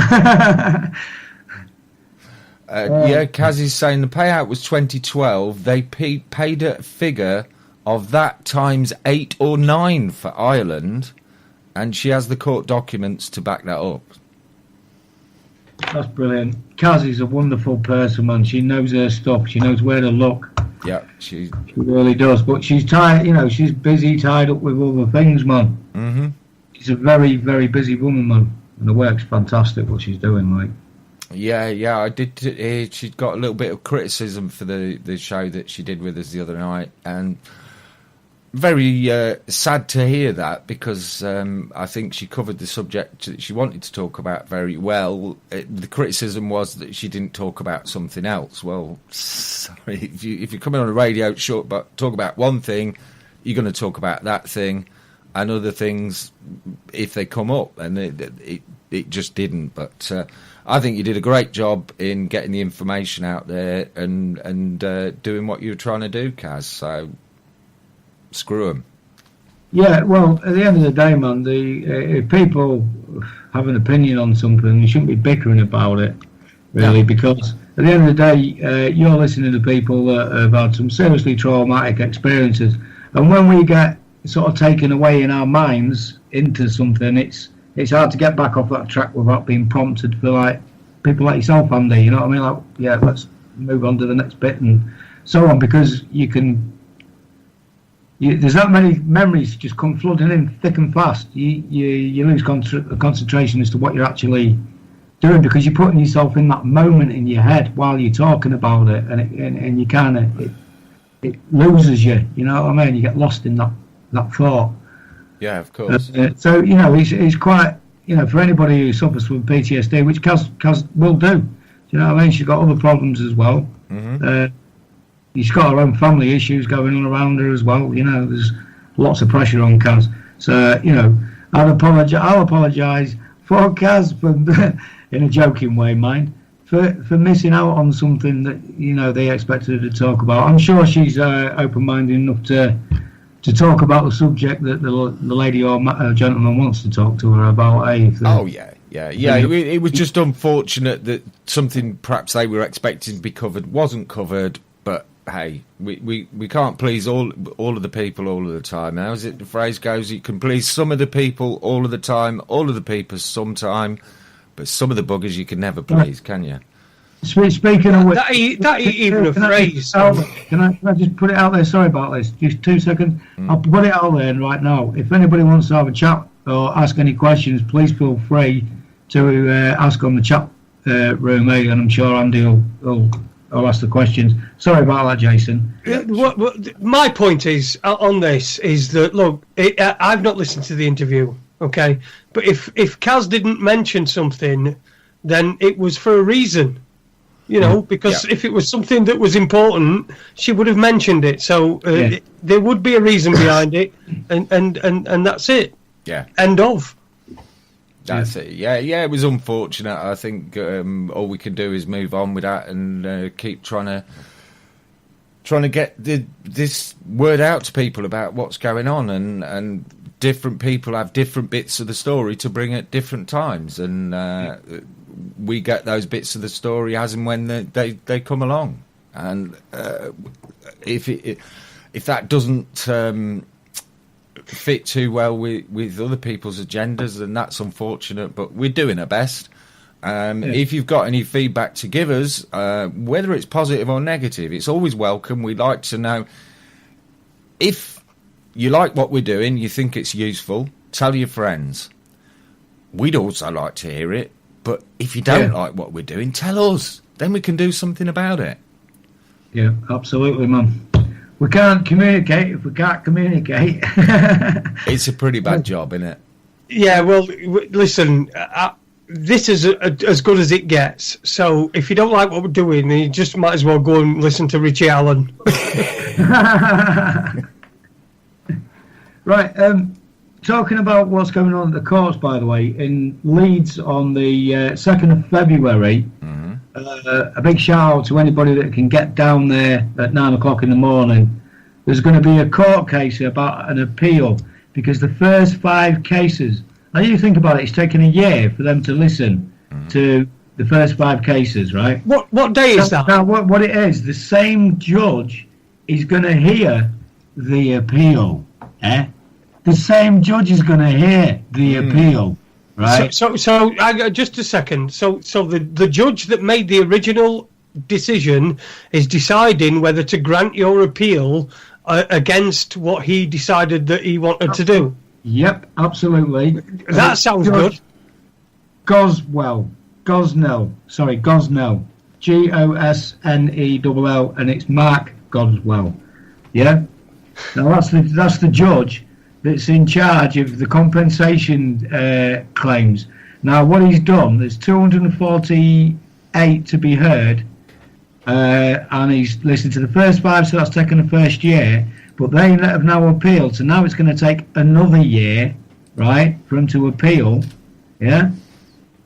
Kaz is saying the payout was 2012. They paid a figure of that times 8 or 9 for Ireland, and she has the court documents to back that up. That's brilliant. Kaz is a wonderful person, man. She knows her stuff. She knows where to look. Yeah, she really does. But she's tied. She's busy, tied up with other things, man. Mm-hmm. She's a very, very busy woman, man, and the work's fantastic. What she's doing, like. Yeah, I did hear she got a little bit of criticism for the show that she did with us the other night, and very sad to hear that, because I think she covered the subject that she wanted to talk about very well. The criticism was that she didn't talk about something else. Well, sorry, if you're coming on a radio show but talk about one thing, you're going to talk about that thing, and other things if they come up, and it just didn't. But I think you did a great job in getting the information out there and doing what you were trying to do, Kaz. So screw them. Yeah, well, at the end of the day, man, if people have an opinion on something, you shouldn't be bickering about it, really, because at the end of the day, you're listening to people that have had some seriously traumatic experiences, and when we get sort of taken away in our minds into something, it's hard to get back off that track without being prompted for, like, people like yourself, Andy, you know what I mean? Like, yeah, let's move on to the next bit and so on, because there's that many memories just come flooding in thick and fast. You lose concentration as to what you're actually doing, because you're putting yourself in that moment in your head while you're talking about it, and you kind of it loses you. You know what I mean? You get lost in that thought. Yeah, of course. So it's quite, for anybody who suffers from PTSD, which Kaz will do. You know what I mean? She's got other problems as well. Mm-hmm. She's got her own family issues going on around her as well. There's lots of pressure on Kaz. So, I'll apologise for Kaz, for, in a joking way, mind, for missing out on something that, they expected her to talk about. I'm sure she's open-minded enough to talk about the subject that the lady or gentleman wants to talk to her about. Oh, yeah. It was just unfortunate that something perhaps they were expecting to be covered wasn't covered, but hey, we can't please all of the people all of the time. Now, as the phrase goes, you can please some of the people all of the time, all of the people sometime, but some of the buggers you can never please, can you? Speaking of which, that ain't even a phrase. Can I just put it out there? Sorry about this. Just 2 seconds. I'll put it out there right now. If anybody wants to have a chat or ask any questions, please feel free to ask on the chat room, and I'm sure Andy will ask the questions. Sorry about that, Jason. My point is on this is that, look, I've not listened to the interview, okay? But if Kaz didn't mention something, then it was for a reason. Because if it was something that was important, she would have mentioned it. So there would be a reason behind it, and that's it. Yeah. End of. That's it. Yeah. It was unfortunate. I think all we can do is move on with that and keep trying to get this word out to people about what's going on, and different people have different bits of the story to bring at different times, and we get those bits of the story as and when they come along, And if that doesn't fit too well with other people's agendas, then that's unfortunate. But we're doing our best. If you've got any feedback to give us, whether it's positive or negative, it's always welcome. We'd like to know if you like what we're doing, you think it's useful, tell your friends. We'd also like to hear it, but if you don't like what we're doing, tell us. Then we can do something about it. Yeah, absolutely, man. We can't communicate if we can't communicate. It's a pretty bad job, isn't it? Yeah, well, listen, this is as good as it gets. So if you don't like what we're doing, then you just might as well go and listen to Richie Allen. Right, talking about what's going on at the courts, by the way, in Leeds on the 2nd of February, a big shout out to anybody that can get down there at 9 o'clock in the morning. There's going to be a court case about an appeal, because the first 5 cases, now you think about it, it's taken a year for them to listen to the first 5 cases, right? What day is that? Now, what it is, the same judge is going to hear the appeal, The same judge is going to hear the appeal, right? So just a second. So the judge that made the original decision is deciding whether to grant your appeal against what he decided that he wanted to do. Yep, absolutely. That sounds good. Gosnell, Gosnell, Gosnell, and it's Mark Gosnell. Yeah. Now that's the judge that's in charge of the compensation claims. Now, what he's done, there's 248 to be heard, and he's listened to the first 5, so that's taken the first year, but they have now appealed, so now it's going to take another year, right, for him to appeal, yeah?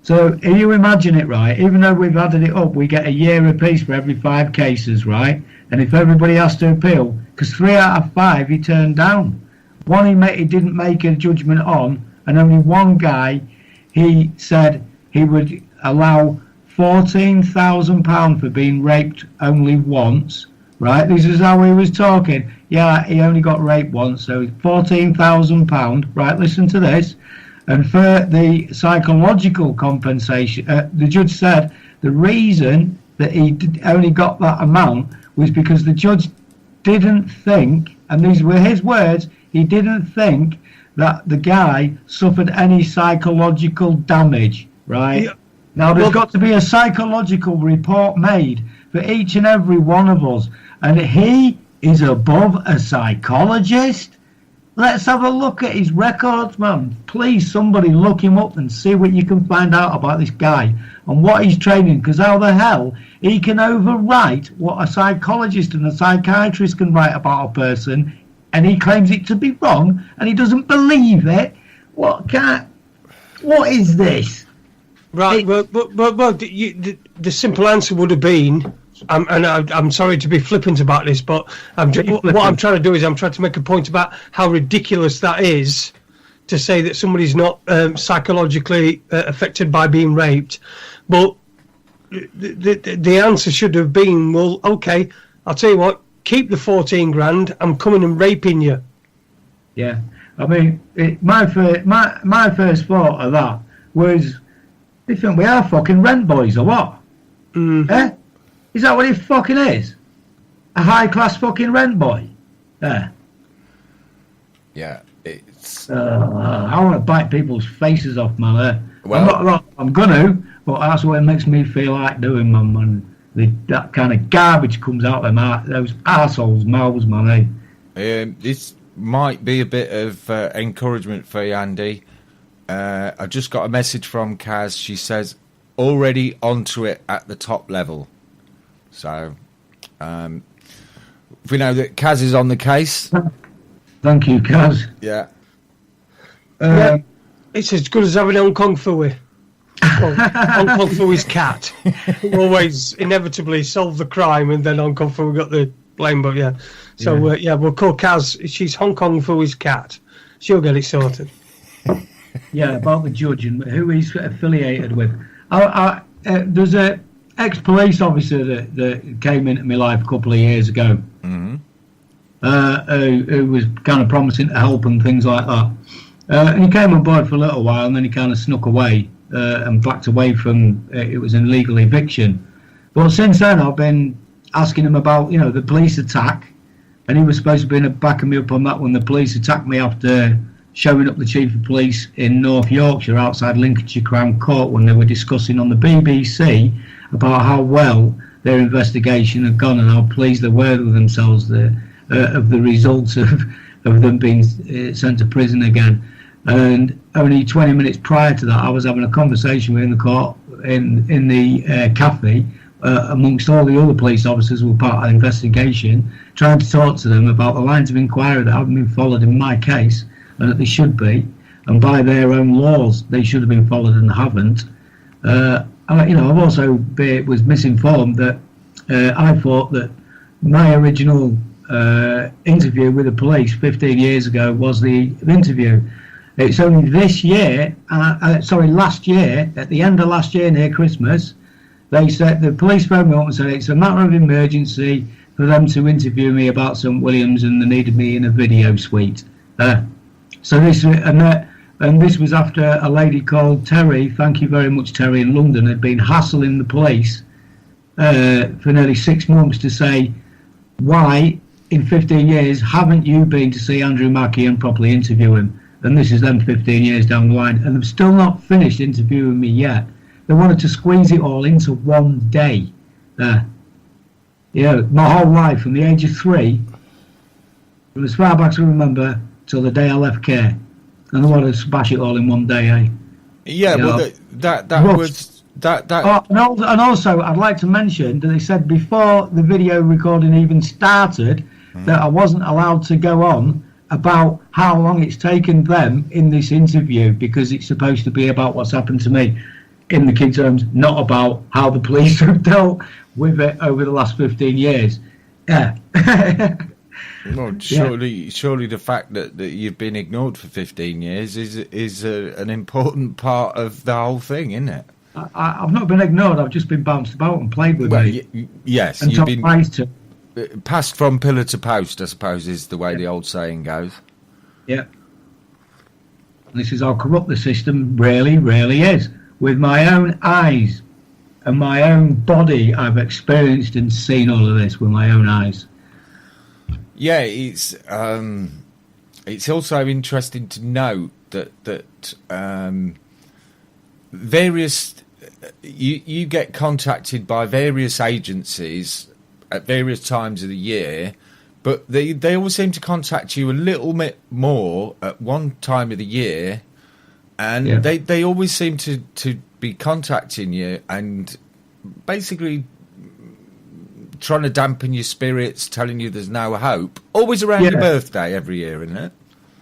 So, if you imagine it, right, even though we've added it up, we get a year apiece for every 5 cases, right? And if everybody has to appeal, because 3 out of 5 he turned down. One he didn't make a judgment on, and only one guy he said he would allow £14,000 for being raped only once, right? This is how he was talking. Yeah, he only got raped once, so £14,000, right? Listen to this. And for the psychological compensation, the judge said the reason that he only got that amount was because the judge didn't think, and these were his words, he didn't think that the guy suffered any psychological damage, right? Yeah. Now, there's got to be a psychological report made for each and every one of us, and he is above a psychologist. Let's have a look at his records, man. Please, somebody look him up and see what you can find out about this guy and what he's training, because how the hell he can overwrite what a psychologist and a psychiatrist can write about a person, and he claims it to be wrong, and he doesn't believe it. What is this? Right, well, the simple answer would have been, I'm sorry to be flippant about this, but what I'm trying to do is I'm trying to make a point about how ridiculous that is to say that somebody's not psychologically affected by being raped. But the answer should have been, well, okay, I'll tell you what, keep the 14 grand, I'm coming and raping you. Yeah, I mean, my first thought of that was, they think we are fucking rent boys or what? Eh? Is that what he fucking is? A high-class fucking rent boy? There. Yeah, it's... I want to bite people's faces off, man. Well, I'm gonna, but that's what it makes me feel like doing, man. That kind of garbage comes out of those arseholes' mouths, man. This might be a bit of encouragement for you, Andy. I just got a message from Kaz. She says, already onto it at the top level. So, we know that Kaz is on the case. Thank you, Kaz. Yeah. It's as good as having Hong Kong Fooey. Hong Kong Fooey's cat. Always inevitably solve the crime, and then Hong Kong Fooey got the blame. But yeah, so we'll call Kaz. She's Hong Kong Fooey's cat. She'll get it sorted. Yeah, about the judge and who he's affiliated with. There's a ex-police officer that came into my life a couple of years ago, who was kind of promising to help and things like that. And he came on board for a little while, and then he kind of snuck away and backed away from it was an illegal eviction. But since then, I've been asking him about, the police attack, and he was supposed to be backing me up on that when the police attacked me after showing up the chief of police in North Yorkshire outside Lincolnshire Crown Court when they were discussing on the BBC about how well their investigation had gone and how pleased they were with themselves of the results of them being sent to prison again. And only 20 minutes prior to that, I was having a conversation with in the court in the cafe amongst all the other police officers who were part of the investigation, trying to talk to them about the lines of inquiry that haven't been followed in my case and that they should be, and by their own laws they should have been followed and haven't. I've also was misinformed that I thought that my original interview with the police 15 years ago was the interview. It's only last year, at the end of last year near Christmas, they said, the police phoned me up and said it's a matter of emergency for them to interview me about St Williams and they needed me in a video suite. So this was after a lady called Terry, thank you very much Terry, in London, had been hassling the police for nearly 6 months to say, why in 15 years haven't you been to see Andrew Mackie and properly interview him? And this is them 15 years down the line, and they've still not finished interviewing me yet. They wanted to squeeze it all into one day. My whole life, from the age of 3, from as far back as I remember, till the day I left care. And they wanted to smash it all in one day, eh? Yeah, that was... And also, I'd like to mention that they said before the video recording even started that I wasn't allowed to go on about how long it's taken them in this interview, because it's supposed to be about what's happened to me in the kids' homes, not about how the police have dealt with it over the last 15 years. Yeah. Well, surely the fact that you've been ignored for 15 years is an important part of the whole thing, isn't it? I've not been ignored. I've just been bounced about and played with. Yes, and you've been to. Passed from pillar to post, I suppose, is the way the old saying goes. Yeah. This is how corrupt the system really, really is. With my own eyes and my own body, I've experienced and seen all of this with my own eyes. Yeah, it's also interesting to note that various you get contacted by various agencies at various times of the year, but they always seem to contact you a little bit more at one time of the year, and they always seem to be contacting you and basically trying to dampen your spirits, telling you there's no hope. Always around your birthday every year, isn't it?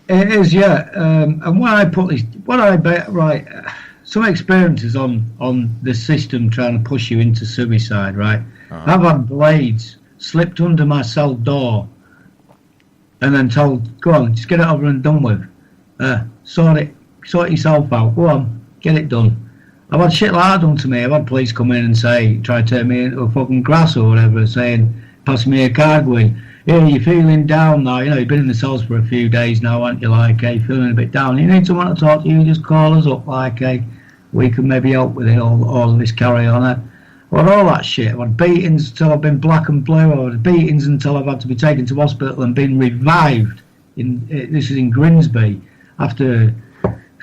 It is, yeah. And when I put this, some experiences on the system trying to push you into suicide, right? Uh-huh. I've had blades slipped under my cell door and then told, go on, just get it over and done with. Sort yourself out. Go on, get it done. I've had shit like that done to me. I've had police come in and try to turn me into a fucking grass or whatever, saying, pass me a card going, yeah, you're feeling down now. You've been in the cells for a few days now, aren't you? Feeling a bit down. You need someone to talk to you, just call us up, we can maybe help with it, all of this carry on. Well, all that shit. I've had beatings until I've been black and blue. I've had beatings until I've had to be taken to hospital and been revived. This is in Grimsby. After,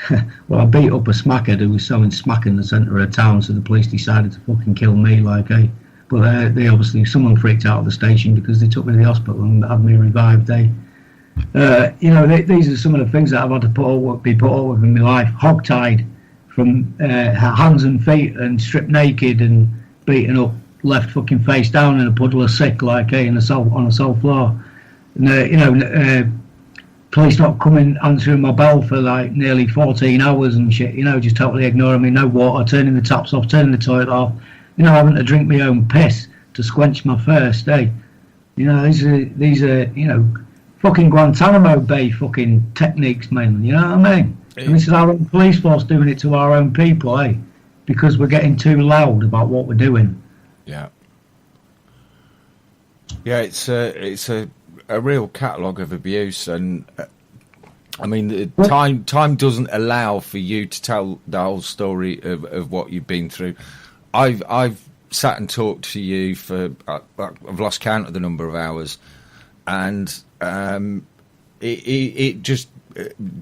I beat up a smackhead who was selling smack in the centre of town, so the police decided to fucking kill me, But they obviously, someone freaked out at the station because they took me to the hospital and had me revived, these are some of the things that I've had to be put up with in my life. Hogtied from hands and feet and stripped naked and beaten up, left fucking face down in a puddle of sick, on a cell floor. And, police not coming, answering my bell for nearly 14 hours and shit, just totally ignoring me, no water, turning the taps off, turning the toilet off, having to drink my own piss to squench my thirst, These are fucking Guantanamo Bay fucking techniques, man, you know what I mean? And this is our own police force doing it to our own people, because we're getting too loud about what we're doing. Yeah. Yeah, it's a real catalogue of abuse, and I mean, time doesn't allow for you to tell the whole story of what you've been through. I've sat and talked to you for I've lost count of the number of hours, and it just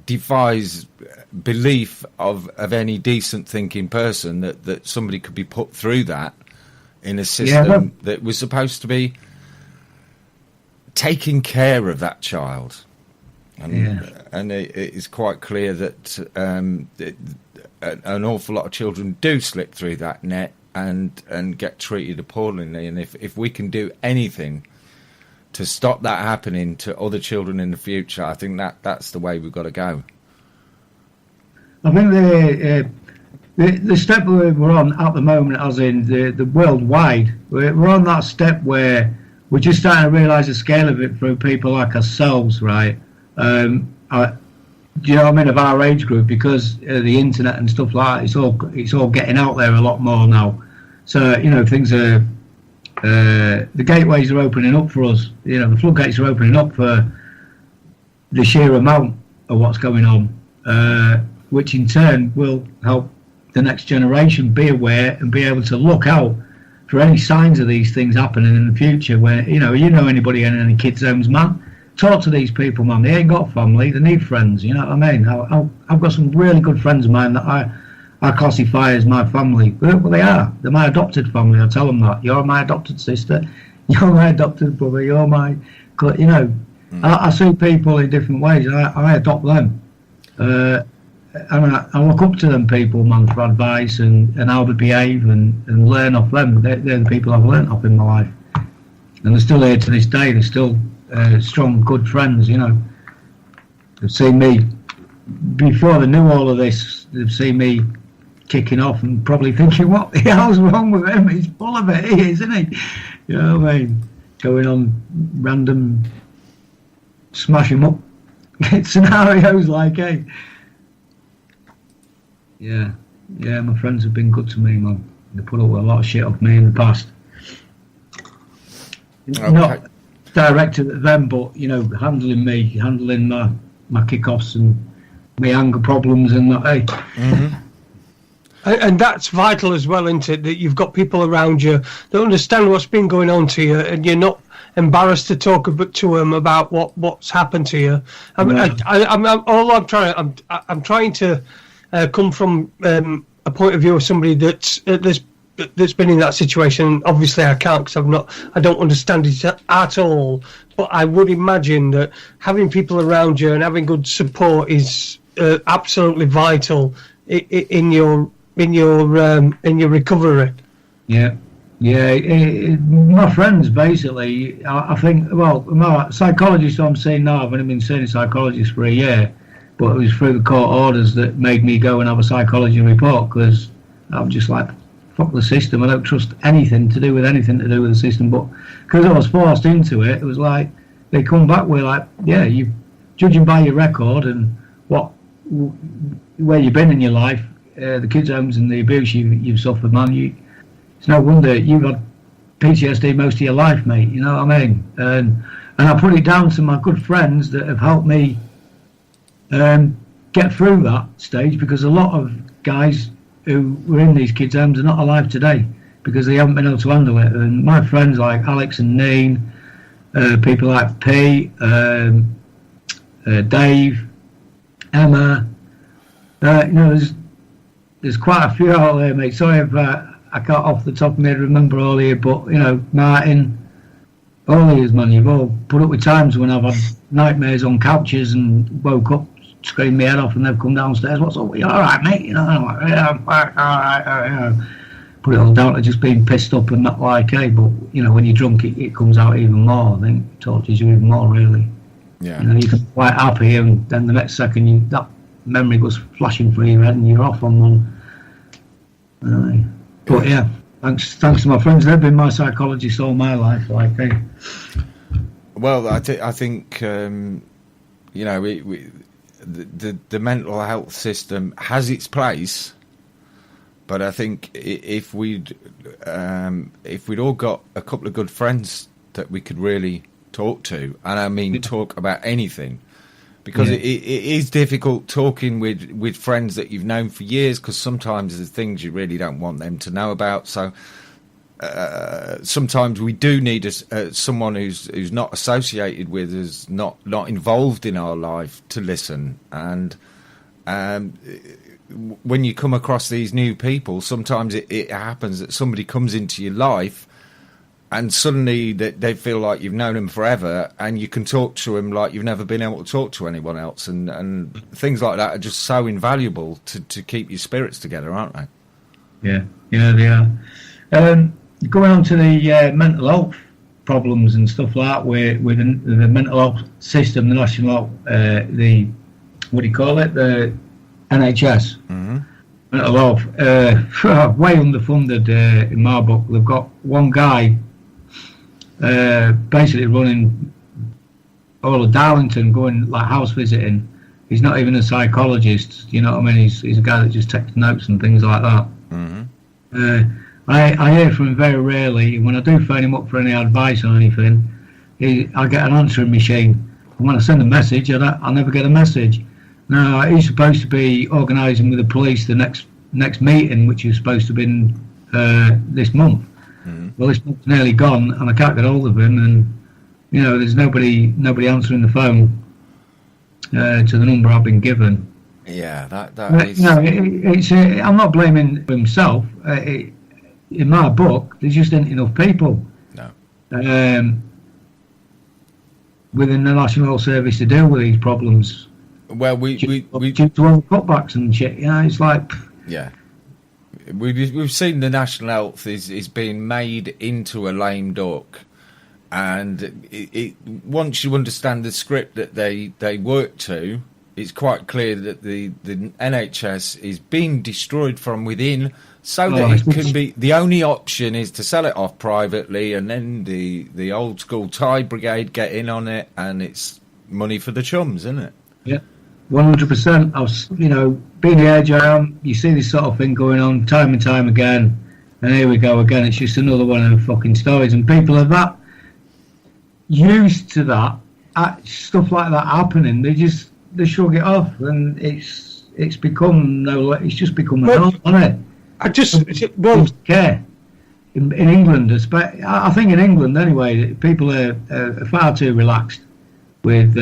defies belief of any decent thinking person that somebody could be put through that in a system that was supposed to be taking care of that child. And it is quite clear that an awful lot of children do slip through that net and get treated appallingly. And if we can do anything to stop that happening to other children in the future, I think that's the way we've got to go. I think the step we're on at the moment, as in the worldwide, we're on that step where we're just starting to realise the scale of it through people like ourselves, right? Do you know what I mean, of our age group, because the internet and stuff like that, it's all getting out there a lot more now. So, you know, things are the gateways are opening up for us. You know, the floodgates are opening up for the sheer amount of what's going on, which in turn will help the next generation be aware and be able to look out for any signs of these things happening in the future. Where you know anybody in any kids' homes, man, talk to these people, man. They ain't got family, they need friends. You know what I mean? I've got some really good friends of mine that I classify as my family. Well, they are. They're my adopted family. I tell them that. You're my adopted sister. You're my adopted brother. You're my... You know, I see people in different ways. I adopt them. And I look up to them people, man, for advice and how to behave and learn off them. They're the people I've learnt off in my life. And they're still here to this day. They're still strong, good friends, you know. They've seen me... Before they knew all of this, they've seen me kicking off and probably thinking, what the hell's wrong with him? He's full of it, he is, isn't he? You know what I mean? Going on random smash him up scenarios like, hey. Yeah, my friends have been good to me, man. They put up with a lot of shit off me in the past. Okay. Not directed at them, but, you know, handling my kick-offs and my anger problems and that, hey. Mm-hmm. And that's vital as well, isn't it? That you've got people around you that understand what's been going on to you, and you're not embarrassed to talk to them about what's happened to you. I'm trying to come from a point of view of somebody that's been in that situation. Obviously, I can't because I don't understand it at all. But I would imagine that having people around you and having good support is absolutely vital in your recovery. Yeah. My friends, basically, I think, well, my psychologist I'm seeing now, I've only been seeing a psychologist for a year, but it was through the court orders that made me go and have a psychology report, because I'm just like, fuck the system. I don't trust anything to do with the system. But because I was forced into it, it was like, they come back with like, yeah, you judging by your record and where you've been in your life, the kids' homes and the abuse you've suffered, man, it's no wonder you've had PTSD most of your life, mate. You know what I mean? And I put it down to my good friends that have helped me get through that stage, because a lot of guys who were in these kids' homes are not alive today because they haven't been able to handle it. And my friends like Alex and Neen, people like P, Dave, Emma, you know, there's quite a few out there, mate. Sorry if I can't off the top of my head remember all of you, but, you know, Martin, all of you, man, you've all put up with times when I've had nightmares on couches and woke up, screamed my head off, and they've come downstairs, what's up, you all right, mate? You know, I'm like, yeah, I'm all right. Put it all down to just being pissed up and not like, hey, but, you know, when you're drunk, it comes out even more. I think it tortures you even more, really. Yeah. You know, you can be quite happy, and then the next second, that memory goes flashing through your head and you're off on one. But yeah, thanks to my friends. They've been my psychologists all my life. Like, hey. Well, I think you know, the mental health system has its place, But I think if we'd all got a couple of good friends that we could really talk to, and I mean talk about anything, because it is difficult talking with friends that you've known for years, because sometimes there's things you really don't want them to know about. So sometimes we do need someone who's not associated with us, not involved in our life, to listen. And when you come across these new people, sometimes it happens that somebody comes into your life and suddenly they feel like you've known them forever, and you can talk to them like you've never been able to talk to anyone else. And things like that are just so invaluable to keep your spirits together, aren't they? Yeah, they are. Going on to the mental health problems and stuff like that, with the mental health system, the national, the NHS, mental health, way underfunded in my book. They've got one guy basically running all of Darlington, going like house visiting. He's not even a psychologist, you know what I mean? He's a guy that just takes notes and things like that. I hear from him very rarely. When I do phone him up for any advice or anything, I get an answering machine. And when I send a message, I never get a message. Now, he's supposed to be organising with the police the next meeting, which is supposed to be this month. Well, this month's nearly gone, and I can't get hold of him, and there's nobody answering the phone to the number I've been given. Yeah, that is. It's I'm not blaming himself. In my book, there's just ain't enough people. No. Within the National Health Service to deal with these problems. Well, we due to all the cutbacks and shit. It's like. Yeah. We've seen the National Health is being made into a lame duck, and once you understand the script that they work to, it's quite clear that the NHS is being destroyed from within, so that it can be. The only option is to sell it off privately, and then the old school Thai brigade get in on it, and it's money for the chums, isn't it? Yeah. 100%. I was, being the age I am, you see this sort of thing going on time and time again, and here we go again. It's just another one of the fucking stories, and people are that used to that, stuff like that happening. They shrug it off, and it's just become a norm, isn't it? I just care. In England, I think in England anyway, people are far too relaxed with.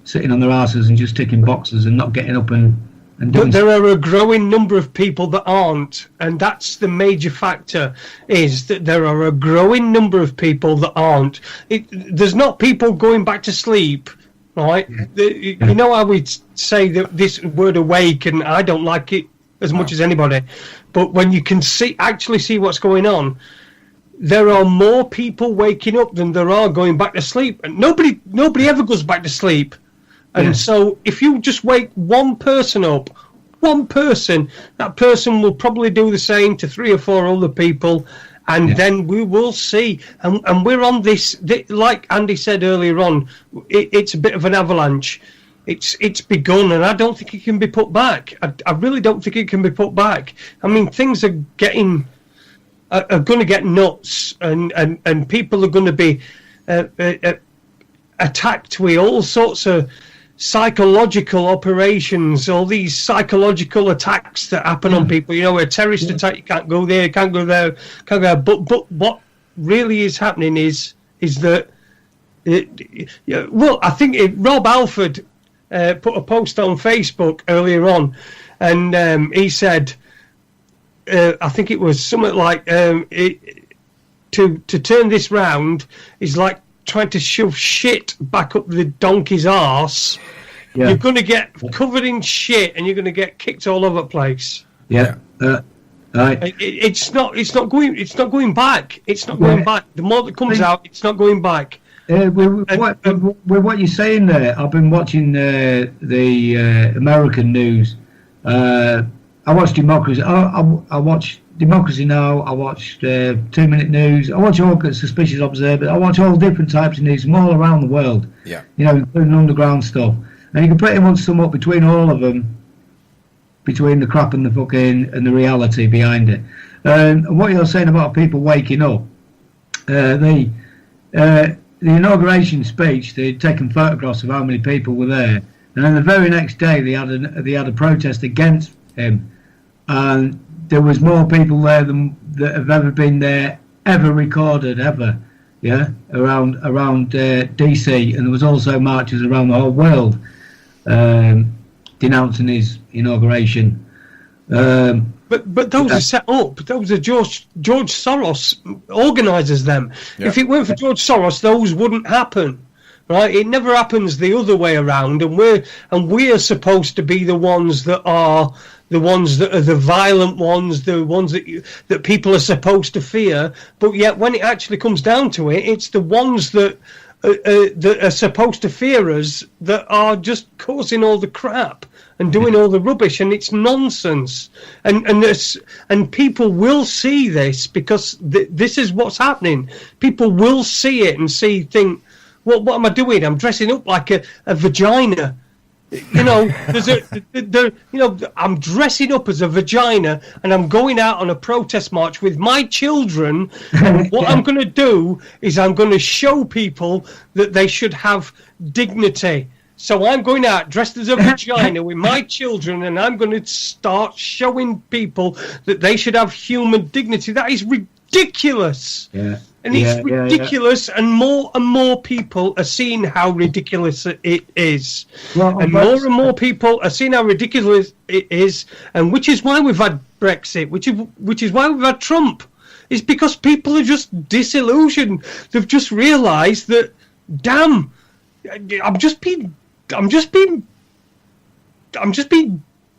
Sitting on their asses and just ticking boxes and not getting up and doing. But there are a growing number of people that aren't, and that's the major factor, is that there are a growing number of people that aren't. There's not people going back to sleep, right? You know how we say that this word awake, and I don't like it as much as anybody, but when you can actually see what's going on, there are more people waking up than there are going back to sleep, and nobody ever goes back to sleep. And so if you just wake one person up, that person will probably do the same to 3 or 4 other people, and then we will see. And we're on this, like Andy said earlier on, it's a bit of an avalanche. It's begun, and I don't think it can be put back. I really don't think it can be put back. I mean, things are going to get nuts, and people are going to be attacked with all sorts of psychological operations, all these psychological attacks that happen on people. A terrorist attack, you can't go there, can't go there, can't go there. But what really is happening is that, I think Rob Alford put a post on Facebook earlier on, and he said, I think it was something like, to turn this round is like trying to shove shit back up the donkey's arse. Yeah. You're going to get covered in shit, and you're going to get kicked all over the place. Yeah, right. It's not going back. It's not going back. The more that comes out, it's not going back. With what you're saying there, I've been watching the American news. I watch Democracy. I watch Democracy Now. I watched 2 Minute News. I watch all Suspicious Observer. I watch all different types of news from all around the world. Yeah. Including underground stuff. And you can pretty much sum up between all of them. between the crap and the reality behind it. And what you're saying about people waking up, the inauguration speech, they'd taken photographs of how many people were there, and then the very next day they had a protest against him, and there was more people there than that have ever been there, ever recorded, ever. Yeah, around DC, and there was also marches around the whole world denouncing his inauguration. But those are set up. Those are George Soros organises them. Yeah. If it weren't for George Soros, those wouldn't happen, right? It never happens the other way around, and we're supposed to be the ones that are the violent ones, the ones that people are supposed to fear. But yet, when it actually comes down to it, it's the ones that are supposed to fear us that are just causing all the crap and doing all the rubbish, and it's nonsense. And people will see this because this is what's happening. People will see it and think, well, what am I doing? I'm dressing up like a vagina. You know, I'm dressing up as a vagina and I'm going out on a protest march with my children. And what I'm going to do is I'm going to show people that they should have dignity. So I'm going out dressed as a vagina with my children, and I'm going to start showing people that they should have human dignity. That is ridiculous. Yeah. And it's ridiculous, and more people are seeing how ridiculous it is. Well, and more people are seeing how ridiculous it is, and which is why we've had Brexit, which is why we've had Trump. It's because people are just disillusioned. They've just realised that, damn, I'm just being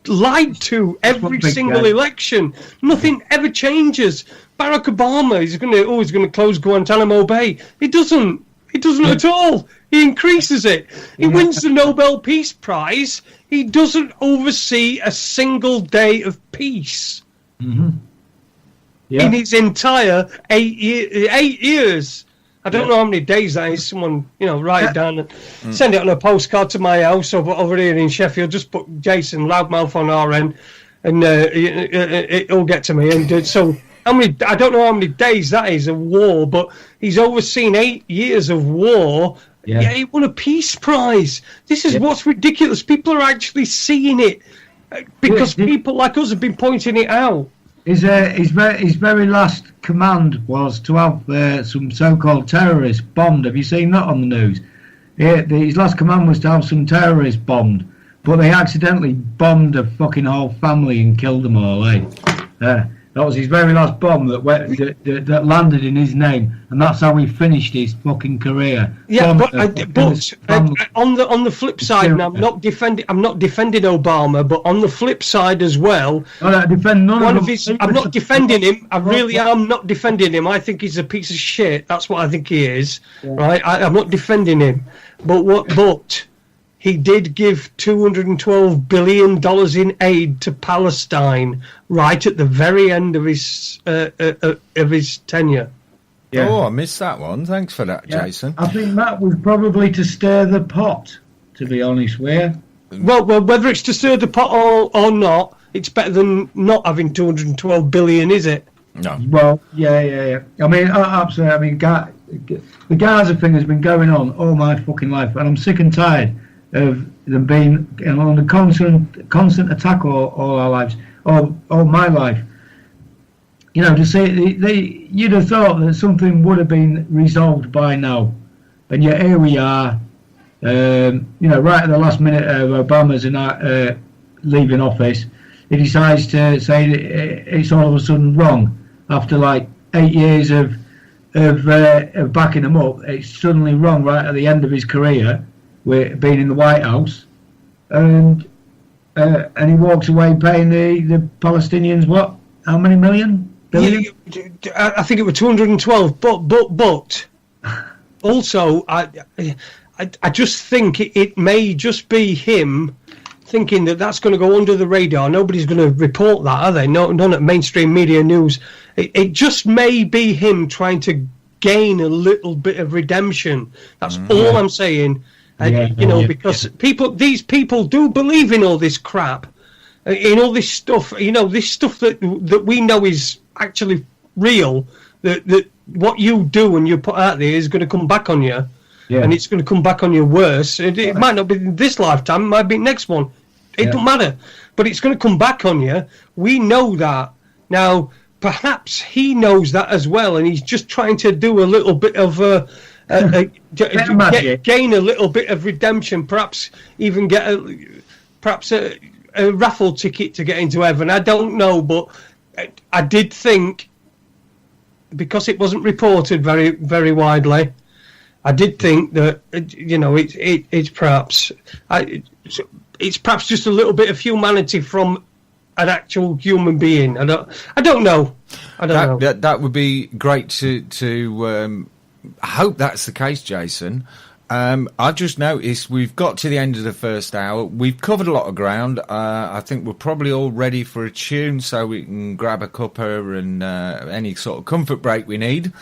lied to every single election. Nothing ever changes. Barack Obama is always going to close Guantanamo Bay. He doesn't at all. He increases it. He wins the Nobel Peace Prize. He doesn't oversee a single day of peace in his entire 8 years. I don't know how many days that is. Someone, write it down and send it on a postcard to my house over here in Sheffield. Just put Jason Loudmouth on our end, and it'll get to me. And so, I don't know how many days that is of war, but he's overseen 8 years of war. Yeah, he won a peace prize. This is what's ridiculous. People are actually seeing it because people like us have been pointing it out. His very last command was to have some so-called terrorists bombed. Have you seen that on the news? His last command was to have some terrorists bombed, but they accidentally bombed a fucking whole family and killed them all. That was his very last bomb that landed in his name, and that's how he finished his fucking career. Yeah, but on the flip side, and I'm not defending Obama, but on the flip side as well, I'm not defending him. I really am not defending him. I think he's a piece of shit. That's what I think he is. Yeah. Right? I'm not defending him, but he did give $212 billion in aid to Palestine right at the very end of his tenure. Yeah. Oh, I missed that one. Thanks for that, Jason. I think that was probably to stir the pot, to be honest with you. Well, whether it's to stir the pot or not, it's better than not having $212 billion, is it? No. Well, yeah. I mean, absolutely. I mean, the Gaza thing has been going on all my fucking life, and I'm sick and tired of them being on a constant attack all our lives, all my life. To say you'd have thought that something would have been resolved by now, and yet here we are. Right at the last minute of Obama's leaving office, he decides to say that it's all of a sudden wrong after like 8 years of backing him up. It's suddenly wrong right at the end of his career, with being in the White House, and he walks away paying the Palestinians how many billion? Yeah, I think it was 212. But also I just think it may just be him thinking that's going to go under the radar. Nobody's going to report that, are they? No, none at mainstream media news. It just may be him trying to gain a little bit of redemption. That's all I'm saying. Because these people do believe in all this crap, in all this stuff, this stuff that we know is actually real, that what you do and you put out there is going to come back on you, and it's going to come back on you worse. It might not be this lifetime, it might be next one. It don't matter, but it's going to come back on you. We know that. Now, perhaps he knows that as well, and he's just trying to do a little bit of gain a little bit of redemption. Perhaps even get a raffle ticket to get into heaven. I don't know, but I did think, because it wasn't reported very, very widely, I did think that it's perhaps just a little bit of humanity from an actual human being. I don't know. That would be great to I hope that's the case, Jason. I've just noticed we've got to the end of the first hour. We've covered a lot of ground. I think we're probably all ready for a tune, so we can grab a cuppa and any sort of comfort break we need.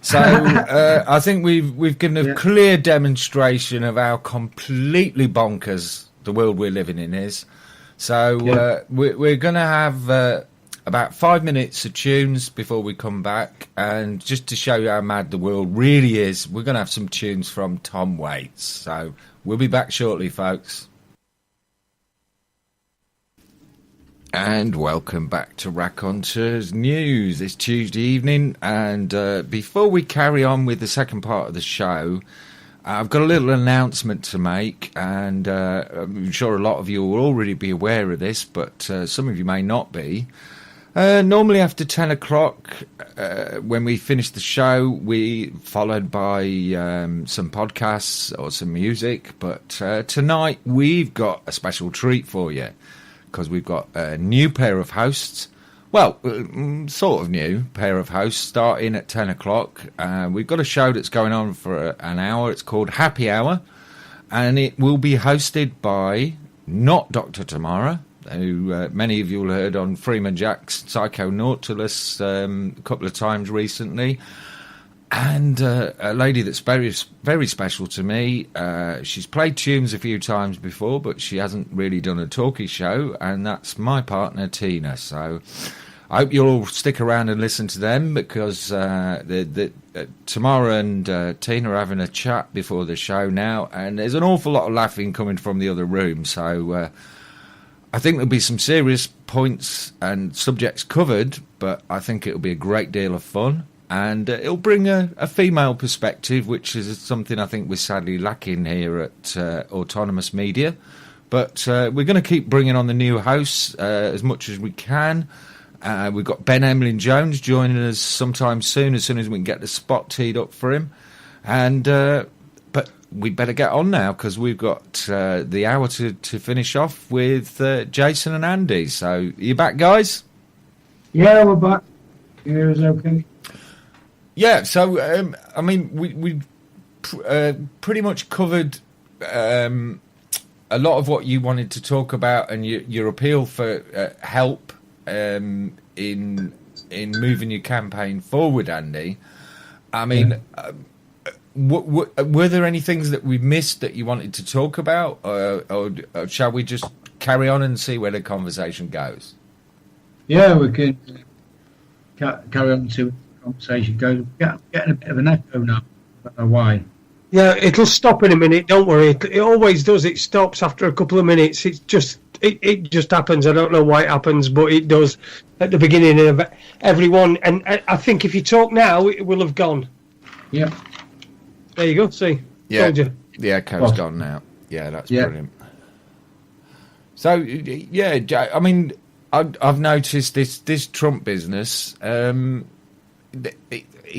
So I think we've given a clear demonstration of how completely bonkers the world we're living in is. So we're going to have about 5 minutes of tunes before we come back, and just to show you how mad the world really is, we're going to have some tunes from Tom Waits. So we'll be back shortly, folks. And welcome back to Raconteurs News. It's Tuesday evening, and before we carry on with the second part of the show, I've got a little announcement to make, and I'm sure a lot of you will already be aware of this, but some of you may not be. Normally after 10 o'clock, when we finish the show, we followed by some podcasts or some music. But tonight we've got a special treat for you, because we've got a new pair of hosts. Well, sort of new pair of hosts starting at 10 o'clock. We've got a show that's going on for an hour. It's called Happy Hour, and it will be hosted by not Dr. Tamara, who many of you will have heard on Freeman Jack's Psycho Nautilus a couple of times recently, and a lady that's very, very special to me. She's played tunes a few times before, but she hasn't really done a talkie show, and that's my partner, Tina. So I hope you'll all stick around and listen to them, because Tamara and Tina are having a chat before the show now, and there's an awful lot of laughing coming from the other room. So I think there'll be some serious points and subjects covered, but I think it'll be a great deal of fun, and it'll bring a female perspective, which is something I think we're sadly lacking here at Autonomous Media. But we're going to keep bringing on the new hosts as much as we can. We've got Ben Emlyn-Jones joining us sometime soon as we can get the spot teed up for him. And but we'd better get on now, because we've got the hour to finish off with Jason and Andy. So, are you back, guys? Yeah, we're back. Yeah, it's okay. Yeah, so, I mean, we pretty much covered a lot of what you wanted to talk about, and your appeal for help in moving your campaign forward, Andy. I mean... Yeah. Were there any things that we missed that you wanted to talk about, or shall we just carry on and see where the conversation goes? Yeah, we could carry on and see where the conversation goes. I'm getting a bit of an echo now. I don't know why. Yeah, it'll stop in a minute. Don't worry. It always does. It stops after a couple of minutes. It just happens. I don't know why it happens, but it does at the beginning of every one. And I think if you talk now, it will have gone. Yeah. There you go. See, yeah, told you. The echo's gone now. Yeah, that's brilliant. So, yeah, I mean, I've noticed this Trump business. He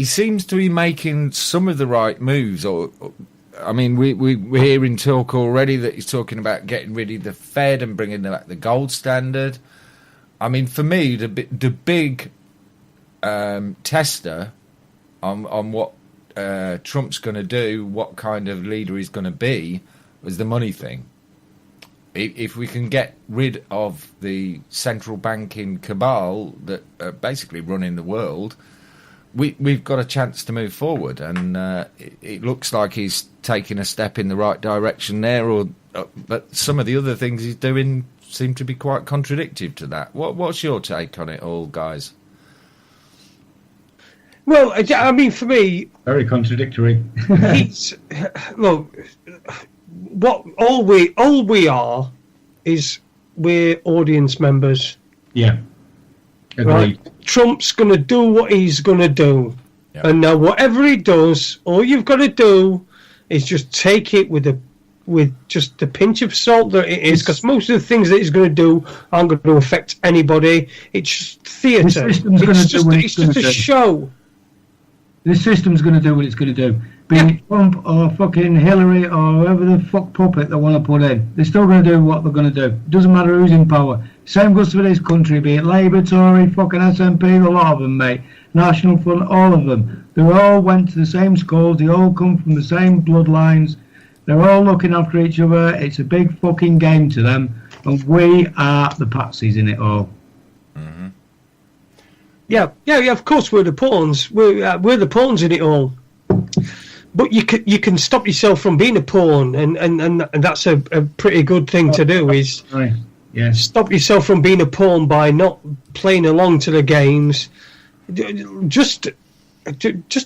seems to be making some of the right moves. Or I mean, we're hearing talk already that he's talking about getting rid of the Fed and bringing back the gold standard. I mean, for me, the big tester on what Trump's going to do, what kind of leader he's going to be, was the money thing. If we can get rid of the central banking cabal that are basically running the world, we've got a chance to move forward. And it looks like he's taking a step in the right direction there, but some of the other things he's doing seem to be quite contradictory to that. What's your take on it all, guys? Well, I mean, for me, Very contradictory. look, all we are is we're audience members. Yeah. Agreed. Right? Trump's going to do what he's going to do. Yep. And now whatever he does, all you've got to do is just take it with just a pinch of salt that it is, because most of the things that he's going to do aren't going to affect anybody. It's just theatre. It's just a show. This system's going to do what it's going to do. Be it Trump or fucking Hillary or whoever the fuck puppet they want to put in, they're still going to do what they're going to do. It doesn't matter who's in power. Same goes for this country, be it Labour, Tory, fucking SNP, a lot of them, mate. National Front, all of them. They all went to the same schools, they all come from the same bloodlines. They're all looking after each other. It's a big fucking game to them. And we are the patsies in it all. Mm-hmm. Yeah, of course we're the pawns. We're the pawns in it all. But you can stop yourself from being a pawn, and that's a pretty good thing to do, is stop yourself from being a pawn by not playing along to the games. Just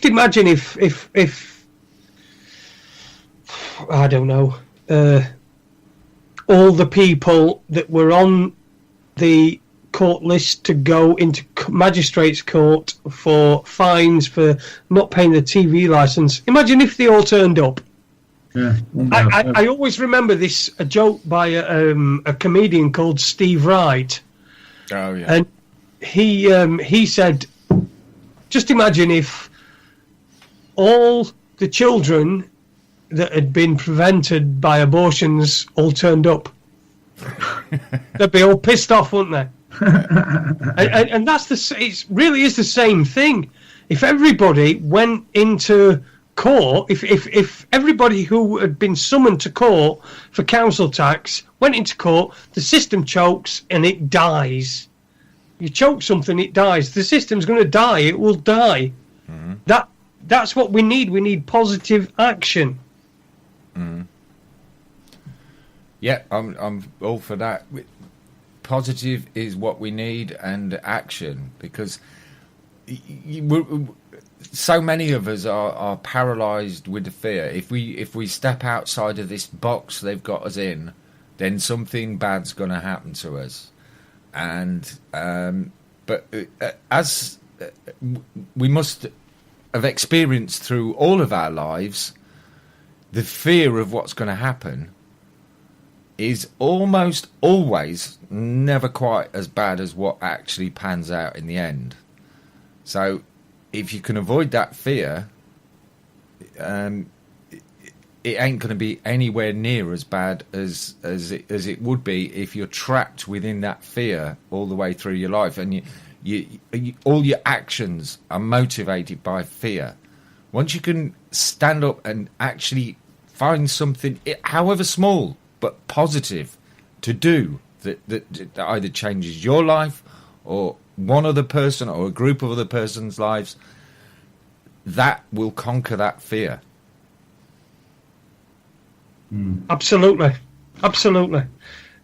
imagine if I don't know, all the people that were on the court list to go into magistrates court for fines for not paying the TV license. Imagine if they all turned up. Yeah. I always remember a joke by a comedian called Steve Wright. Oh yeah. And he said, just imagine if all the children that had been prevented by abortions all turned up. They'd be all pissed off, wouldn't they? and that's it really is the same thing. If everybody went into court, if everybody who had been summoned to court for council tax went into court, the system chokes and it dies. You choke something, it dies. The system's going to die. It will die. Mm-hmm. That's what we need. We need positive action. Mm-hmm. Yeah, I'm all for that. Positive is what we need, and action, because so many of us are paralysed with the fear. If we step outside of this box they've got us in, then something bad's going to happen to us. And but as we must have experienced through all of our lives, the fear of what's going to happen is almost always never quite as bad as what actually pans out in the end. So if you can avoid that fear, it ain't going to be anywhere near as bad as it would be if you're trapped within that fear all the way through your life, and you all your actions are motivated by fear. Once you can stand up and actually find something, however small but positive, to do that either changes your life or one other person or a group of other person's lives, that will conquer that fear. Absolutely.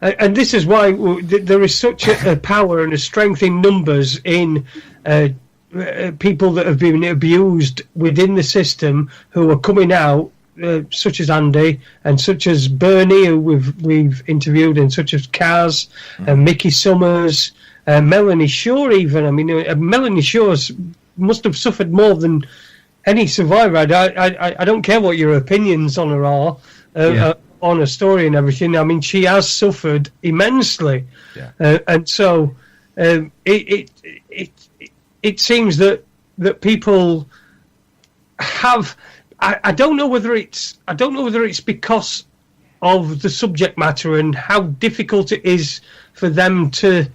And this is why there is such a power and a strength in numbers in people that have been abused within the system who are coming out, such as Andy and such as Bernie, who we've interviewed, and such as Kaz and Mickey Summers, Melanie Shaw even. I mean, Melanie Shaw must have suffered more than any survivor. I don't care what your opinions on her are, on her story and everything. I mean, she has suffered immensely. Yeah. And so it seems that people have... I don't know whether it's because of the subject matter and how difficult it is for them to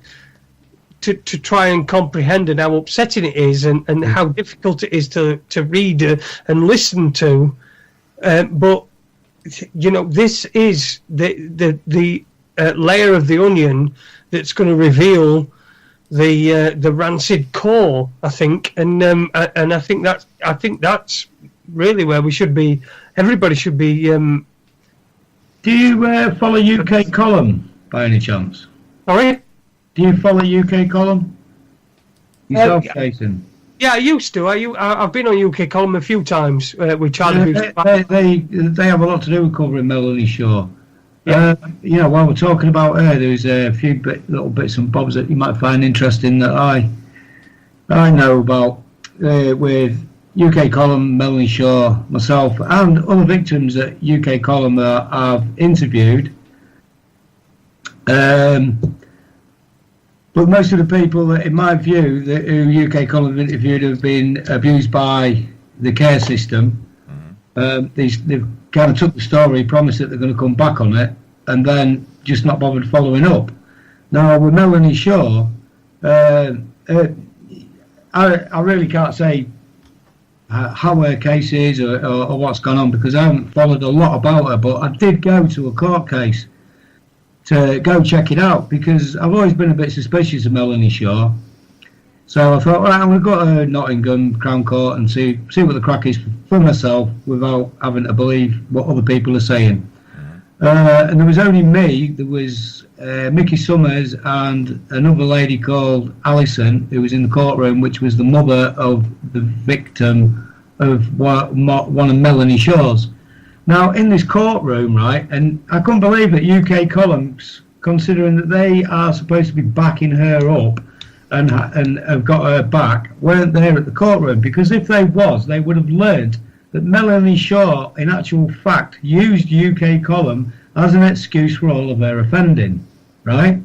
try and comprehend, and how upsetting it is, and how difficult it is to read and listen to. But you know, this is the layer of the onion that's going to reveal the rancid core, I think, and I think that's really where we should be. Everybody should be. Do you follow UK Column by any chance? Sorry? Do you follow UK Column? Yourself, Jason? Yeah, I used to. I've been on UK Column a few times with Charlie. They have a lot to do with covering Melanie Shaw. Yeah. While we're talking about her, there's a few little bits and bobs that you might find interesting that I know about with UK Column, Melanie Shaw, myself, and other victims that UK Column I've interviewed. But most of the people that, in my view, who UK Column have interviewed have been abused by the care system. They've kind of took the story, promised that they're going to come back on it, and then just not bothered following up. Now, with Melanie Shaw, I really can't say how her case is or what's gone on, because I haven't followed a lot about her, but I did go to a court case to go check it out, because I've always been a bit suspicious of Melanie Shaw. So I thought, right, I'm going to go to Nottingham Crown Court and see what the crack is for myself without having to believe what other people are saying. And there was only me, there was Mickey Summers and another lady called Alison, who was in the courtroom, which was the mother of the victim of one of Melanie Shaw's. Now, in this courtroom, right, and I couldn't believe that UK Columns, considering that they are supposed to be backing her up and have got her back, weren't there at the courtroom, because if they was, they would have learned that Melanie Shaw, in actual fact, used UK Column as an excuse for all of her offending, right?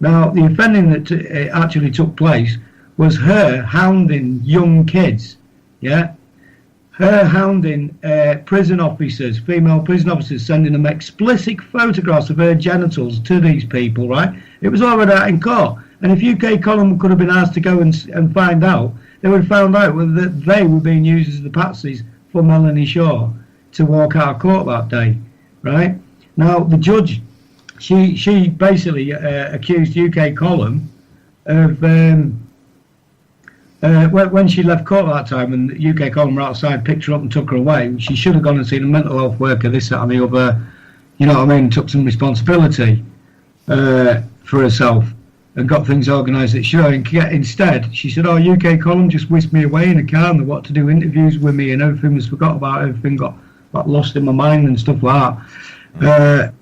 Now, the offending that actually took place was her hounding young kids, yeah? Her hounding prison officers, female prison officers, sending them explicit photographs of her genitals to these people, right? It was all read out in court. And if UK Column could have been asked to go and find out, they would have found out that they were being used as the patsies for Melanie Shaw to walk out of court that day, right? Now, the judge, she basically accused UK Column of... when she left court that time and UK Column were outside, picked her up and took her away, she should have gone and seen a mental health worker, this, that and the other, you know what I mean, took some responsibility for herself and got things organised that should. Instead, she said, UK Column just whisked me away in a car and what to do interviews with me and everything was forgot about, everything got lost in my mind and stuff like that.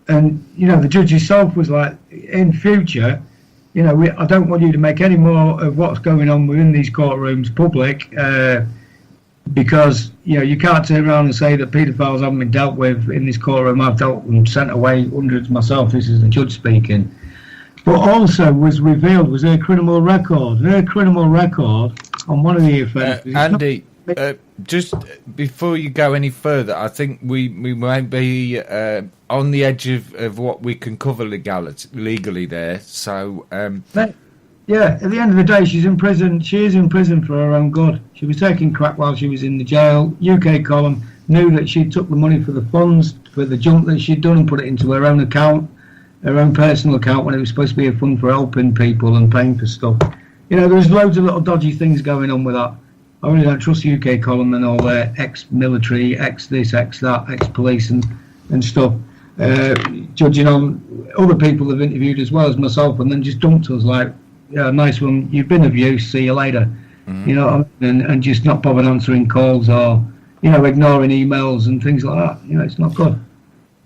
And, the judge herself was like, in future... I don't want you to make any more of what's going on within these courtrooms public, because you can't turn around and say that paedophiles haven't been dealt with in this courtroom. I've dealt and sent away hundreds myself. This is the judge speaking. But also was revealed was her criminal record. Her criminal record on one of the offences. Andy, just before you go any further, I think we might be on the edge of what we can cover legally there. So, yeah, at the end of the day, she's in prison. She is in prison for her own good. She was taking crack while she was in the jail. UK Column knew that she took the money for the funds, for the junk that she'd done and put it into her own account, her own personal account, when it was supposed to be a fund for helping people and paying for stuff. There's loads of little dodgy things going on with that. I really don't trust UK Column and all their ex-military, ex-this, ex-that, ex-police and stuff. Judging on other people they've interviewed as well as myself, and then just dumped us like, yeah, nice one, you've been of use, see you later. And just not bothered answering calls or, ignoring emails and things like that. It's not good.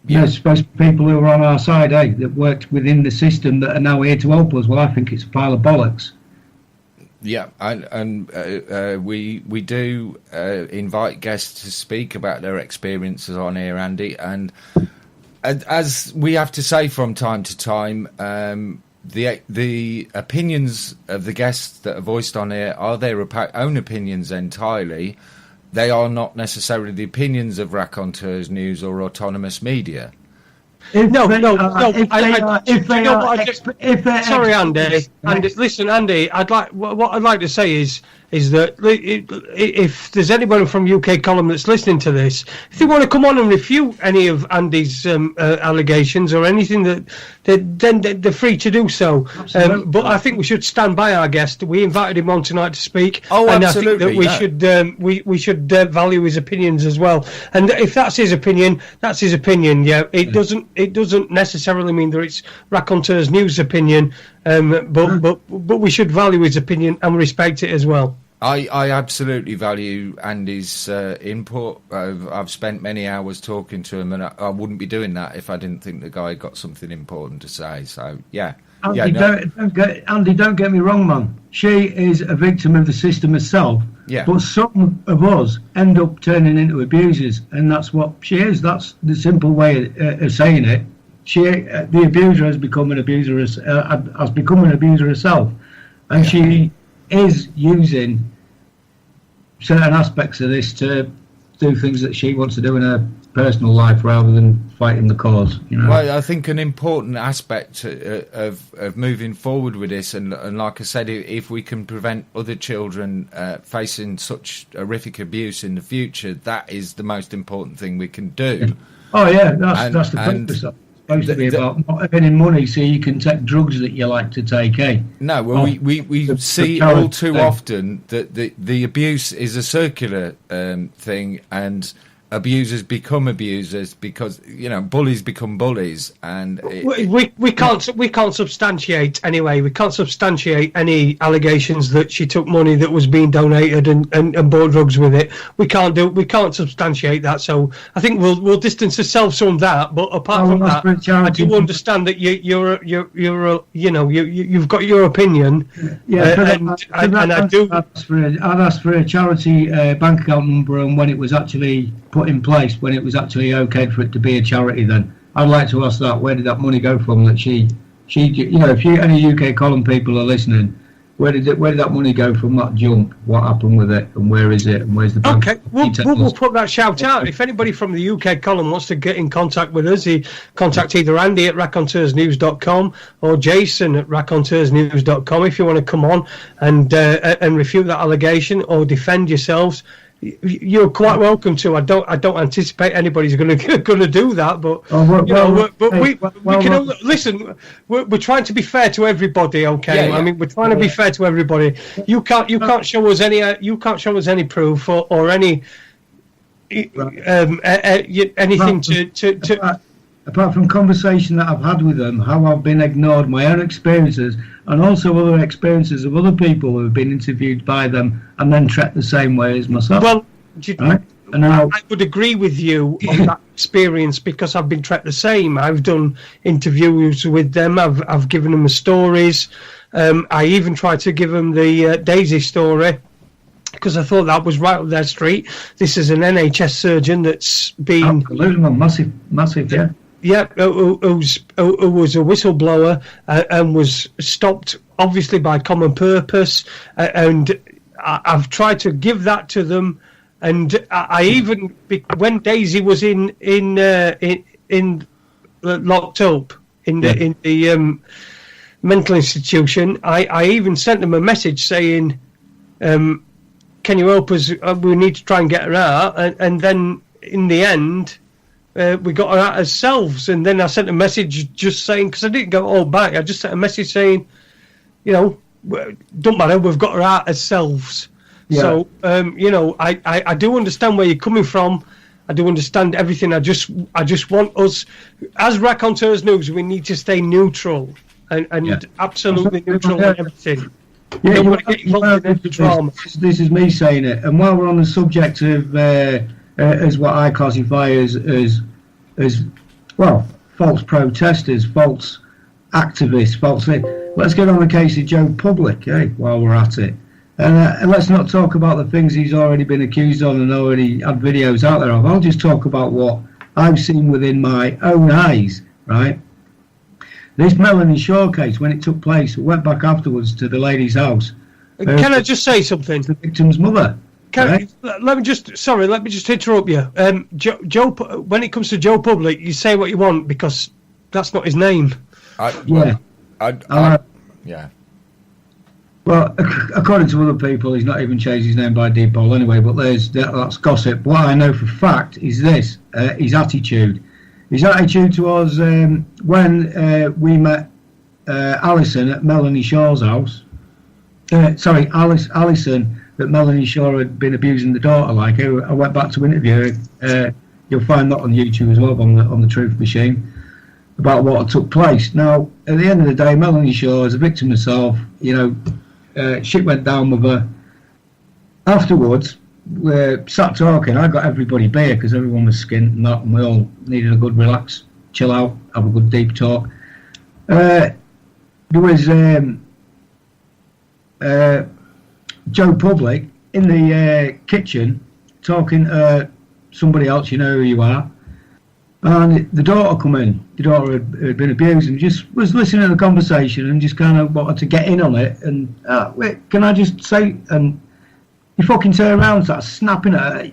It's supposed to be people who are on our side, that worked within the system that are now here to help us. Well, I think it's a pile of bollocks. Yeah, and we do invite guests to speak about their experiences on here, Andy, and as we have to say from time to time, the opinions of the guests that are voiced on here are their own opinions entirely. They are not necessarily the opinions of Raconteurs News or Autonomous Media. Sorry, Andy. Andy, listen, Andy. What I'd like to say is is that if there's anybody from UK Column that's listening to this, if they want to come on and refute any of Andy's allegations or anything, then they're free to do so. But I think we should stand by our guest. We invited him on tonight to speak, and absolutely, I think that we should value his opinions as well. And if that's his opinion, that's his opinion. Yeah, it doesn't necessarily mean that it's Raconteurs News' opinion, but we should value his opinion and respect it as well. I absolutely value Andy's input. I've spent many hours talking to him, and I wouldn't be doing that if I didn't think the guy got something important to say. So, yeah. Andy, don't get me wrong, man. She is a victim of the system herself. Yeah. But some of us end up turning into abusers, and that's what she is. That's the simple way of saying it. The abuser has become an abuser. Has become an abuser herself, and she is using certain aspects of this to do things that she wants to do in her personal life rather than fighting the cause. Well, I think an important aspect of moving forward with this, and like I said, if we can prevent other children facing such horrific abuse in the future, that is the most important thing we can do. Oh yeah, that's the purpose. Supposed to be about not earning money so you can take drugs that you like to take, eh? No, well, we see all too often that the abuse is a circular thing, and abusers become abusers because bullies become bullies, and we can't substantiate anyway. We can't substantiate any allegations that she took money that was being donated and bought drugs with it. We can't substantiate that. So I think we'll distance ourselves from that. But apart from that, I do understand that you've got your opinion. Yeah, I'd ask for a charity bank account number and when it was actually put in place, when it was actually okay for it to be a charity. Then I'd like to ask that, where did that money go from that she if any UK Column people are listening, where did that money go from that junk? What happened with it, and where is it, and where's the bank? Okay, we'll put that shout out. If anybody from the UK Column wants to get in contact with us, contact either Andy at raconteursnews.com or Jason at raconteursnews.com if you want to come on and refute that allegation or defend yourselves. You're quite welcome to. I don't anticipate anybody's going to do that, but we can listen. We're trying to be fair to everybody, okay? Yeah. I mean, we're trying to be fair to everybody. You can't show us any proof or any anything to. Apart from conversation that I've had with them, how I've been ignored, my own experiences, and also other experiences of other people who have been interviewed by them and then treated the same way as myself. Well, right? I would agree with you on that experience because I've been treated the same. I've done interviews with them. I've given them the stories. I even tried to give them the Daisy story, because I thought that was right up their street. This is an NHS surgeon that's been... Absolutely, massive, yeah. Yeah, who was a whistleblower and was stopped, obviously, by common purpose. And I've tried to give that to them. And I even, when Daisy was in locked up in the mental institution, I even sent them a message saying, "Can you help us? We need to try and get her out." And then in the end, we got her out ourselves. And then I sent a message just saying, because I didn't go all back, I just sent a message saying, don't matter, we've got her out ourselves. Yeah. So, I do understand where you're coming from. I do understand everything. I just want us, as Raconteurs News, we need to stay neutral and absolutely neutral on everything. Yeah, this is me saying it. And while we're on the subject of as what I classify as false protesters, false activists, let's get on the case of Joe Public, while we're at it. And let's not talk about the things he's already been accused of and already had videos out there of. I'll just talk about what I've seen within my own eyes, right? This Melanie Shaw case, when it took place, went back afterwards to the lady's house. Can I just say something? The victim's mother. Let me just interrupt you. Joe, when it comes to Joe Public, you say what you want because that's not his name. Yeah. Well, according to other people, he's not even changed his name by default anyway, but that's gossip. What I know for fact is this, his attitude. His attitude towards when we met Alison at Melanie Shaw's house. Alison, that Melanie Shaw had been abusing the daughter. Like, I went back to interview her. You'll find that on YouTube as well, on the Truth Machine, about what took place. Now, at the end of the day, Melanie Shaw is a victim herself. Shit went down with her. Afterwards, we sat talking. I got everybody beer because everyone was skint and that, and we all needed a good relax, chill out, have a good deep talk. There was Joe Public in the kitchen talking to somebody else, you know who you are. And the daughter come in. The daughter had been abused and just was listening to the conversation and just kind of wanted to get in on it. And wait, can I just say? And he fucking turned around and started snapping at her.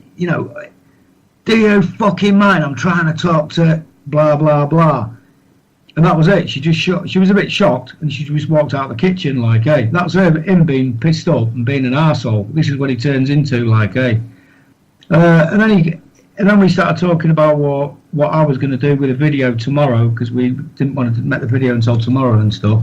Do you fucking mind? I'm trying to talk to blah blah blah. And that was it. She was a bit shocked, and she just walked out of the kitchen like, hey, that's him being pissed up and being an arsehole. This is what he turns into, like, hey. And then we started talking about what I was going to do with the video tomorrow, because we didn't want to make the video until tomorrow and stuff.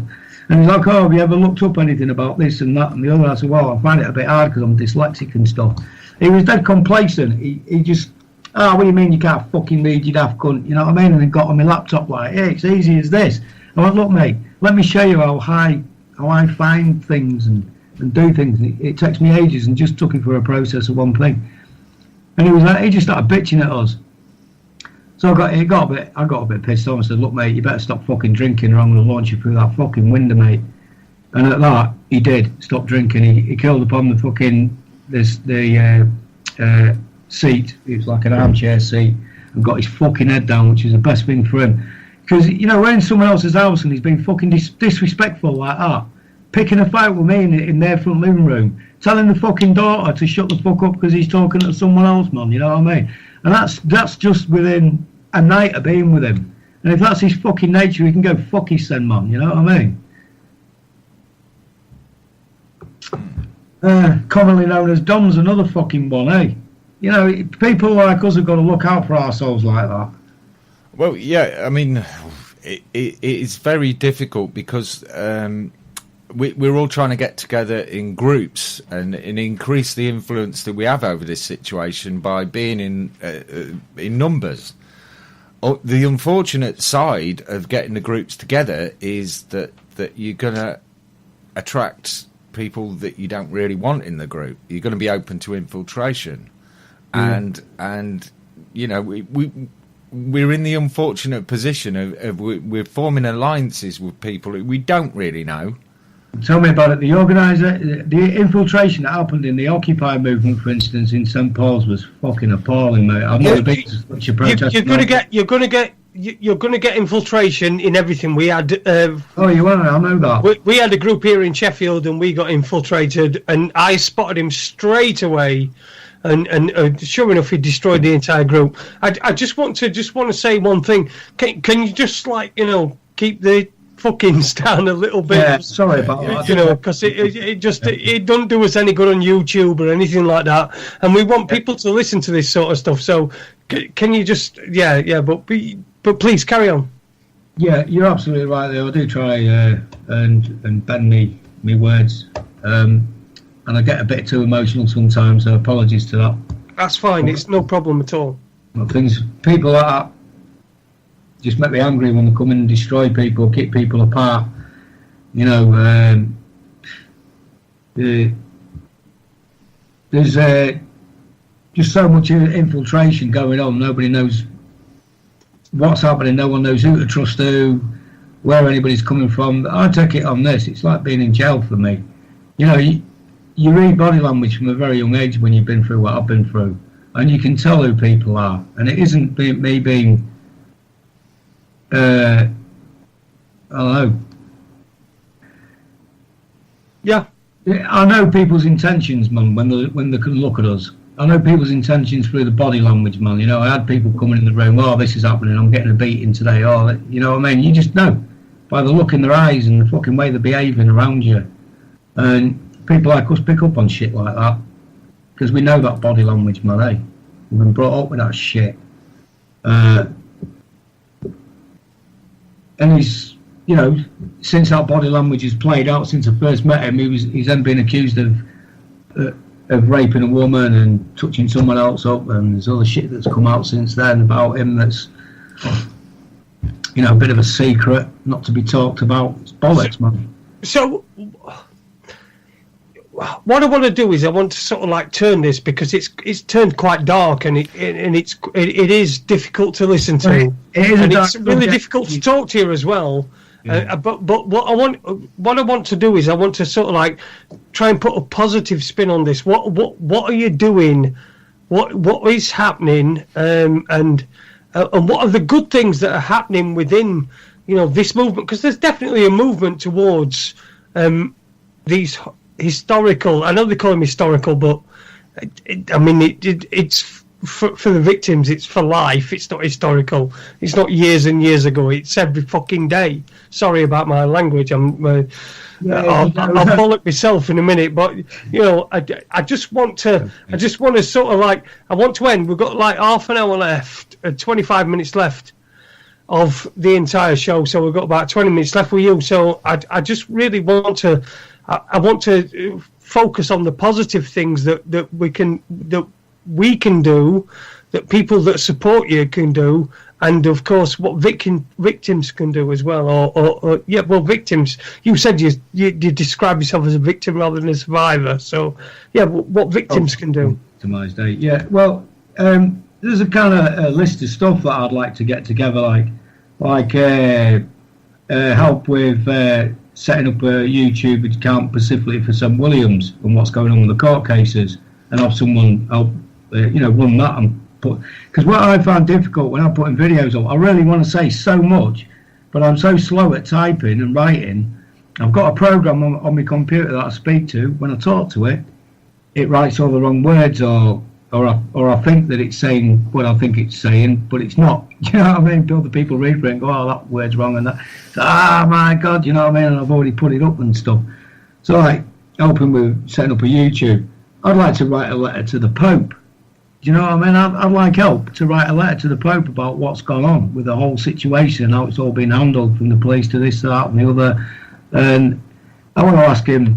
And he's like, oh, have you ever looked up anything about this and that and the other? I said, well, I find it a bit hard because I'm dyslexic and stuff. He was dead complacent. He just, what do you mean you can't fucking read, you daft cunt? You know what I mean? And he got on my laptop like, hey, it's easy as this. I went, look, mate, let me show you how I find things and do things. It takes me ages, and just took him for a process of one thing. And he just started bitching at us. So I got a bit pissed off. I said, look, mate, you better stop fucking drinking, or I'm going to launch you through that fucking window, mate. And at that, he did stop drinking. He curled upon the fucking seat. It was like an armchair seat, and got his fucking head down, which is the best thing for him. Because, we're in someone else's house and he's been fucking disrespectful like that, picking a fight with me in their front living room, telling the fucking daughter to shut the fuck up because he's talking to someone else, man, you know what I mean? And that's just within a night of being with him. And if that's his fucking nature, he can go fuck his son, man, you know what I mean? Commonly known as Dom's another fucking one, eh? People like us have got to look out for ourselves like that. Well, yeah, I mean, it is very difficult because we're all trying to get together in groups and increase the influence that we have over this situation by being in numbers. The unfortunate side of getting the groups together is that you're going to attract people that you don't really want in the group. You're going to be open to infiltration. And we're in the unfortunate position of we're forming alliances with people who we don't really know. Tell me about it. The infiltration that happened in the Occupy movement, for instance, in St Paul's was fucking appalling, mate. I've never been to such a protest. You're gonna get infiltration in everything. We had. You were. I know that. We had a group here in Sheffield, and we got infiltrated, and I spotted him straight away. And sure enough, he destroyed the entire group. I just want to say one thing. Can you just keep the fuckings down a little bit? Yeah, sorry about that. Because it don't do us any good on YouTube or anything like that. And we want people to listen to this sort of stuff. So can you just but please carry on. Yeah, you're absolutely right there. I do try and bend me words. And I get a bit too emotional sometimes, so apologies to that. That's fine, it's no problem at all. People like that just make me angry when they come in and destroy people, keep people apart. There's just so much infiltration going on. Nobody knows what's happening. No one knows who to trust who, where anybody's coming from. I take it on this. It's like being in jail for me. You read body language from a very young age when you've been through what I've been through, and you can tell who people are. And it isn't me being, I don't know. Yeah, I know people's intentions, man. When they can look at us, I know people's intentions through the body language, man. I had people coming in the room. Oh, this is happening. I'm getting a beating today. Oh, you know what I mean? You just know by the look in their eyes and the fucking way they're behaving around you. And people like us pick up on shit like that because we know that body language, man. Eh? We've been brought up with that shit. And he's, you know, since that body language has played out, since I first met him, he's then been accused of raping a woman and touching someone else up, and there's other shit that's come out since then about him that's, you know, a bit of a secret, not to be talked about. It's bollocks, man. So, what I want to do is I want to sort of like turn this, because it's turned quite dark, and it is difficult to listen to, and it's really difficult to talk to you as well. Yeah. But what I want to do is I want to sort of like try and put a positive spin on this. What are you doing? What is happening? And what are the good things that are happening within, you know, this movement? Because there's definitely a movement towards these historical. I know they call them historical, but it's for the victims. It's for life. It's not historical. It's not years and years ago. It's every fucking day. Sorry about my language. I'll bollock myself in a minute. But you know, I just want to sort of like, I want to end. We've got like half an hour left, 25 minutes left of the entire show. So we've got about 20 minutes left with you. So I just really want to. I want to focus on the positive things that we can do, that people that support you can do, and of course what victims can do as well. Or victims. You said you describe yourself as a victim rather than a survivor. So what victims can do. Victimised, day. Yeah. Well, there's a kind of list of stuff that I'd like to get together, like help with. Setting up a YouTube account specifically for St Williams and what's going on with the court cases, and have someone help, run that and put. Because what I find difficult when I'm putting videos up, I really want to say so much, but I'm so slow at typing and writing. I've got a program on my computer that I speak to. When I talk to it, it writes all the wrong words, or I think that it's saying what I think it's saying, but it's not. You know what I mean? Other people read it and go, "Oh, that word's wrong," and that. So, my God, you know what I mean? And I've already put it up and stuff. So, like, helping with setting up a YouTube, I'd like to write a letter to the Pope. Do you know what I mean? I'd like help to write a letter to the Pope about what's gone on with the whole situation, how it's all been handled from the police to this, to that, and the other. And I want to ask him,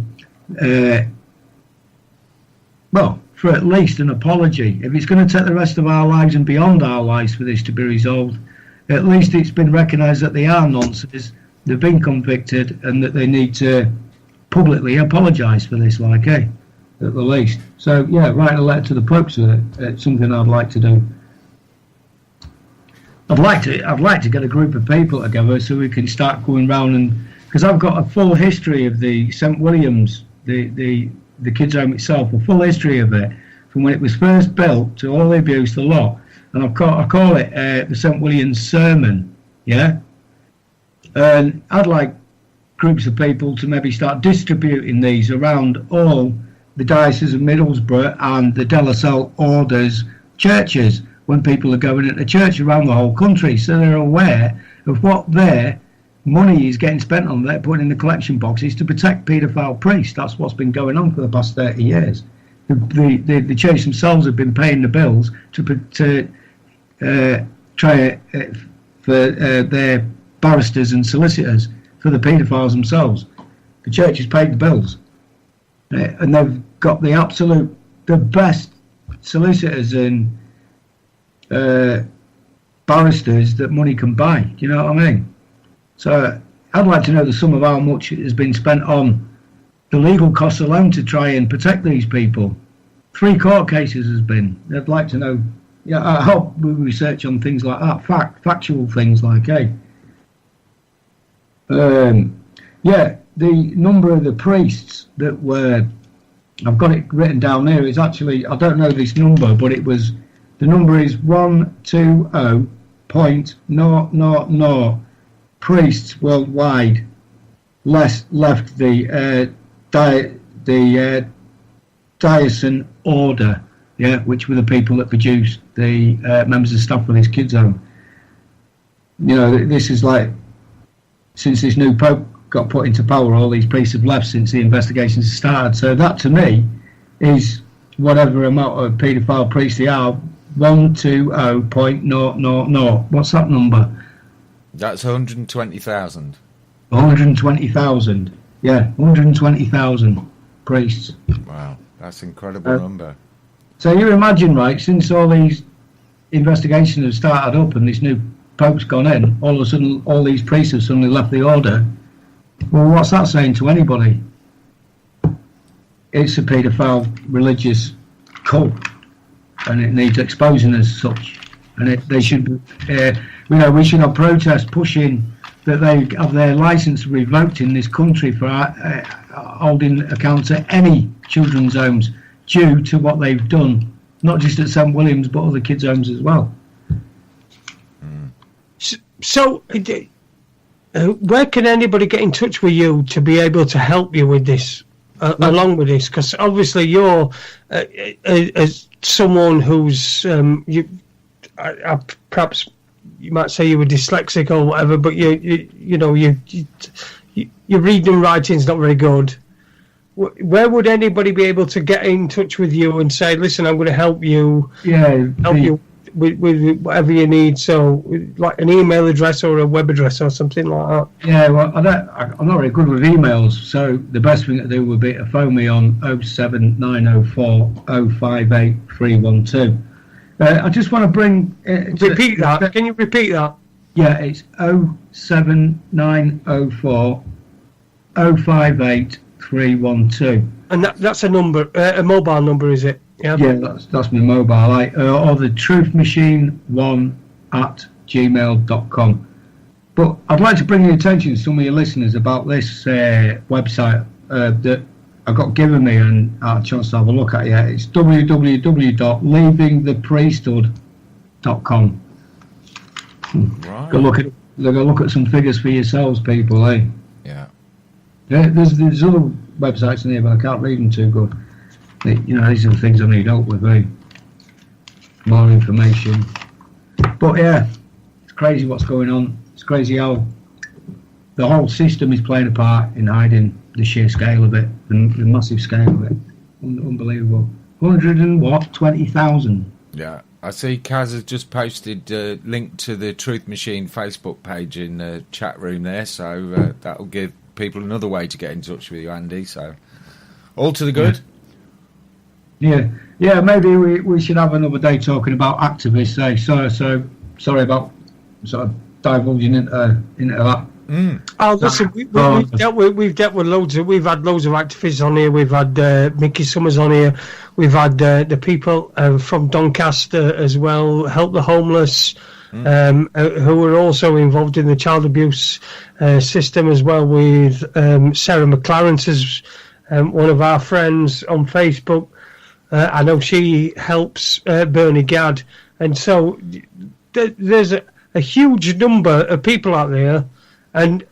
for at least an apology. If it's going to take the rest of our lives and beyond our lives for this to be resolved, at least it's been recognised that they are nonsense, they've been convicted, and that they need to publicly apologise for this, at the least. So, write a letter to the Pope, it's something I'd like to do. I'd like to get a group of people together so we can start going round, and because I've got a full history of the St Williams, the kids' home itself, a full history of it, from when it was first built to all the abuse, the lot. And I call it the St Williams Sermon, And I'd like groups of people to maybe start distributing these around all the Diocese of Middlesbrough and the De La Salle Orders churches when people are going into church around the whole country, so they're aware of what their money is getting spent on. They're putting in the collection boxes to protect paedophile priests. That's what's been going on for the past 30 years. The church themselves have been paying the bills to try for their barristers and solicitors for the paedophiles themselves. The church has paid the bills, and they've got the best solicitors and barristers that money can buy. Do you know what I mean? So I'd like to know the sum of how much has been spent on the legal costs alone to try and protect these people. 3 court cases has been. I'd like to know. I hope we research on things like that, factual things like, the number of the priests that were, I've got it written down there. It's actually, I don't know this number, but the number is 120.000 priests worldwide left the diocesan order, which were the people that produced the members of staff for this kids' home. This is like, since this new Pope got put into power, all these priests have left since the investigations started. So that to me is whatever amount of paedophile priests they are, 120.000. What's that number? That's 120,000. 120,000. Yeah, 120,000 priests. Wow, that's an incredible number. So you imagine, right, since all these investigations have started up and this new Pope's gone in, all of a sudden all these priests have suddenly left the order. Well, what's that saying to anybody? It's a paedophile religious cult, and it needs exposing as such. And they should, we should have protests pushing that they have their licence revoked in this country for holding accounts at any children's homes due to what they've done, not just at St William's but other kids' homes as well. So, where can anybody get in touch with you to be able to help you with this, along with this? Because obviously you're as someone who's perhaps you might say you were dyslexic or whatever, but your reading and writing's not very good. Where would anybody be able to get in touch with you and say, "Listen, I'm going to help you"? You with whatever you need. So, like an email address or a web address or something like that. Yeah, well, I'm not very good with emails, so the best thing to do would be to phone me on 07904 058 312. I just want to bring... repeat that. Can you repeat that? Yeah, it's 07904 058 312. And that's a number, a mobile number, is it? Yeah, that's my mobile. Or the truthmachine1@gmail.com. But I'd like to bring your attention to some of your listeners about this website that I got given me and I had a chance to have a look at. Yeah, it's www.leavingthepriesthood.com. Right. Go look at some figures for yourselves, people. Yeah. There's other websites in here, but I can't read them too good. These are the things I need help with. More information. But yeah, it's crazy what's going on. It's crazy how the whole system is playing a part in hiding the sheer scale of it, the massive scale of it. Unbelievable. 120,000. Yeah, I see Kaz has just posted a link to the Truth Machine Facebook page in the chat room there, so that'll give people another way to get in touch with you, Andy. So, all to the good. Yeah. Maybe we should have another day talking about activists. So sorry about sort of divulging into that. Oh, listen, we've dealt with loads of. We've had loads of activists on here. We've had Mickey Summers on here. We've had the people from Doncaster as well, Help the Homeless, who are also involved in the child abuse system as well. With Sarah McLaren's one of our friends on Facebook. I know she helps Bernie Gadd, and so there's a huge number of people out there. And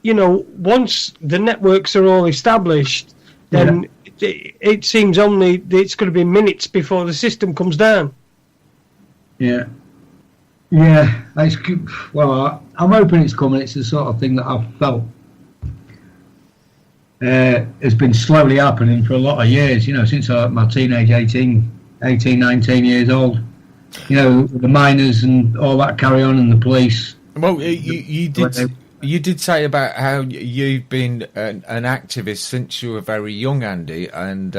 once the networks are all established, then it seems only it's going to be minutes before the system comes down. Yeah. Well, I'm hoping it's coming. It's the sort of thing that I've felt has been slowly happening for a lot of years, since my teenage 18, 19 years old. The miners and all that carry on, and the police. Well, you did say about how you've been an activist since you were very young, Andy, and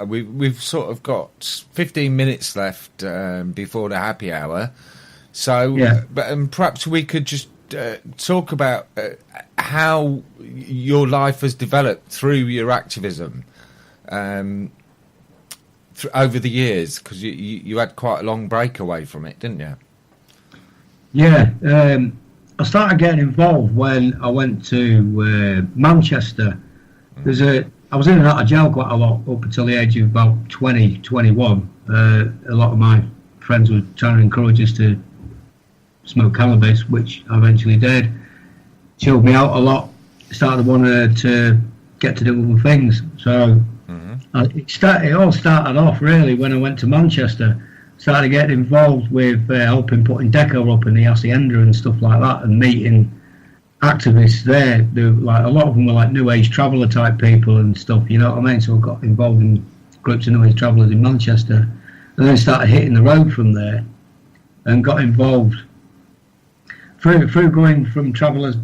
we've sort of got 15 minutes left before the happy hour. So, but perhaps we could just talk about how your life has developed through your activism over the years, because you had quite a long break away from it, didn't you? Yeah, I started getting involved when I went to Manchester. I was in and out of jail quite a lot up until the age of about 20, 21. A lot of my friends were trying to encourage us to smoke cannabis, which I eventually did. Chilled me out a lot. Started wanting to get to do other things. So it all started off really when I went to Manchester. Started getting involved with helping putting deco up in the Hacienda and stuff like that, and meeting activists there. They were, like, a lot of them were like New Age traveller type people and stuff. You know what I mean? So I got involved in groups of New Age travellers in Manchester, and then started hitting the road from there, and got involved through going from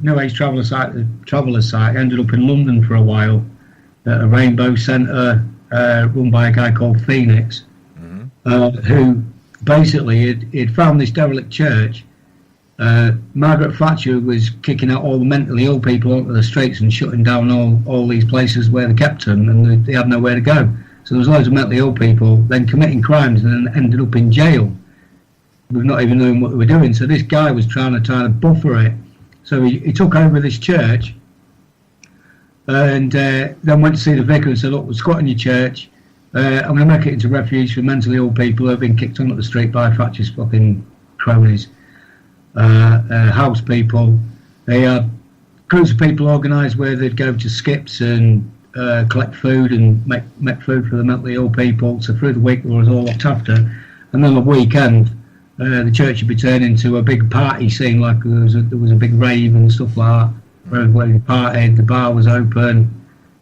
New Age traveller site to traveller site. Ended up in London for a while at a Rainbow Centre run by a guy called Phoenix, who basically he'd found this derelict church. Margaret Thatcher was kicking out all the mentally ill people onto the streets and shutting down all these places where they kept them, and they had nowhere to go. So there was loads of mentally ill people then committing crimes and then ended up in jail with not even knowing what they were doing. So this guy was trying to buffer it. So he took over this church and then went to see the vicar and said, look, we're squatting your church. I'm going to make it into refuge for mentally ill people who have been kicked onto the street by Thatcher's fucking cronies. House people. They had groups of people organised where they'd go to skips and collect food and make food for the mentally ill people. So through the week it was all looked after, and then the weekend the church would be turned into a big party scene, like there was a big rave and stuff like that. Where everybody partied, the bar was open,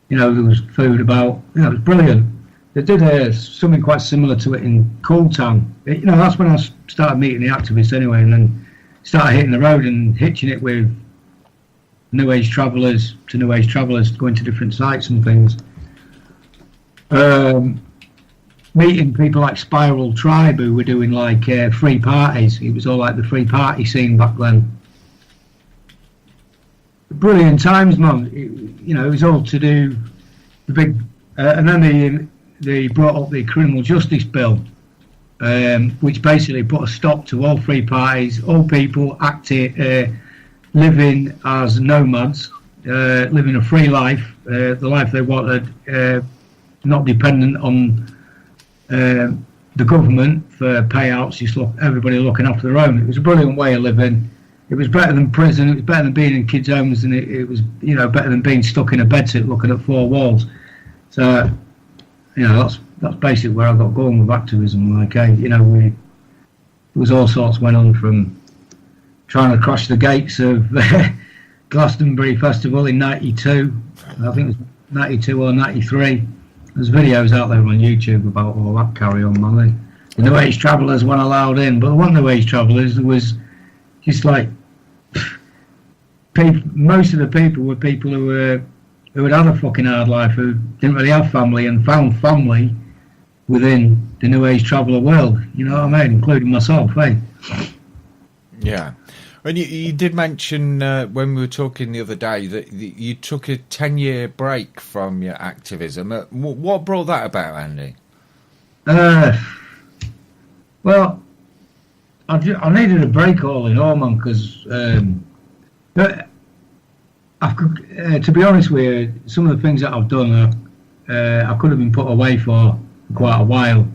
you know, there was food about. You know, it was brilliant. They did something quite similar to it in Cooltown. You know, that's when I started meeting the activists anyway, and then started hitting the road and hitching it with New Age travellers going to different sites and things. Meeting people like Spiral Tribe who were doing like free parties. It was all like the free party scene back then. Brilliant times, man. You know, it was all to do the big, and then they brought up the criminal justice bill, which basically put a stop to all free parties, all people living as nomads, living a free life, the life they wanted, not dependent on the government for payouts, just everybody looking after their own. It was a brilliant way of living. It was better than prison. It was better than being in kids' homes, and it was, you know, better than being stuck in a bedsit looking at four walls. So, you know, that's basically where I got going with activism. Like, you know, there was all sorts went on, from trying to crash the gates of Glastonbury Festival in '92. I think it was '92 or '93. There's videos out there on YouTube about all that carry on, man. The New Age travellers weren't allowed in, but there weren't New Age travellers. There was just like most of the people were people who had had a fucking hard life, who didn't really have family and found family within the New Age traveller world. You know what I mean? Including myself, eh? Yeah. And you did mention when we were talking the other day that you took a 10-year break from your activism. What brought that about, Andy? Well, I needed a break all in all, man, because to be honest with you, some of the things that I've done, I could have been put away for quite a while,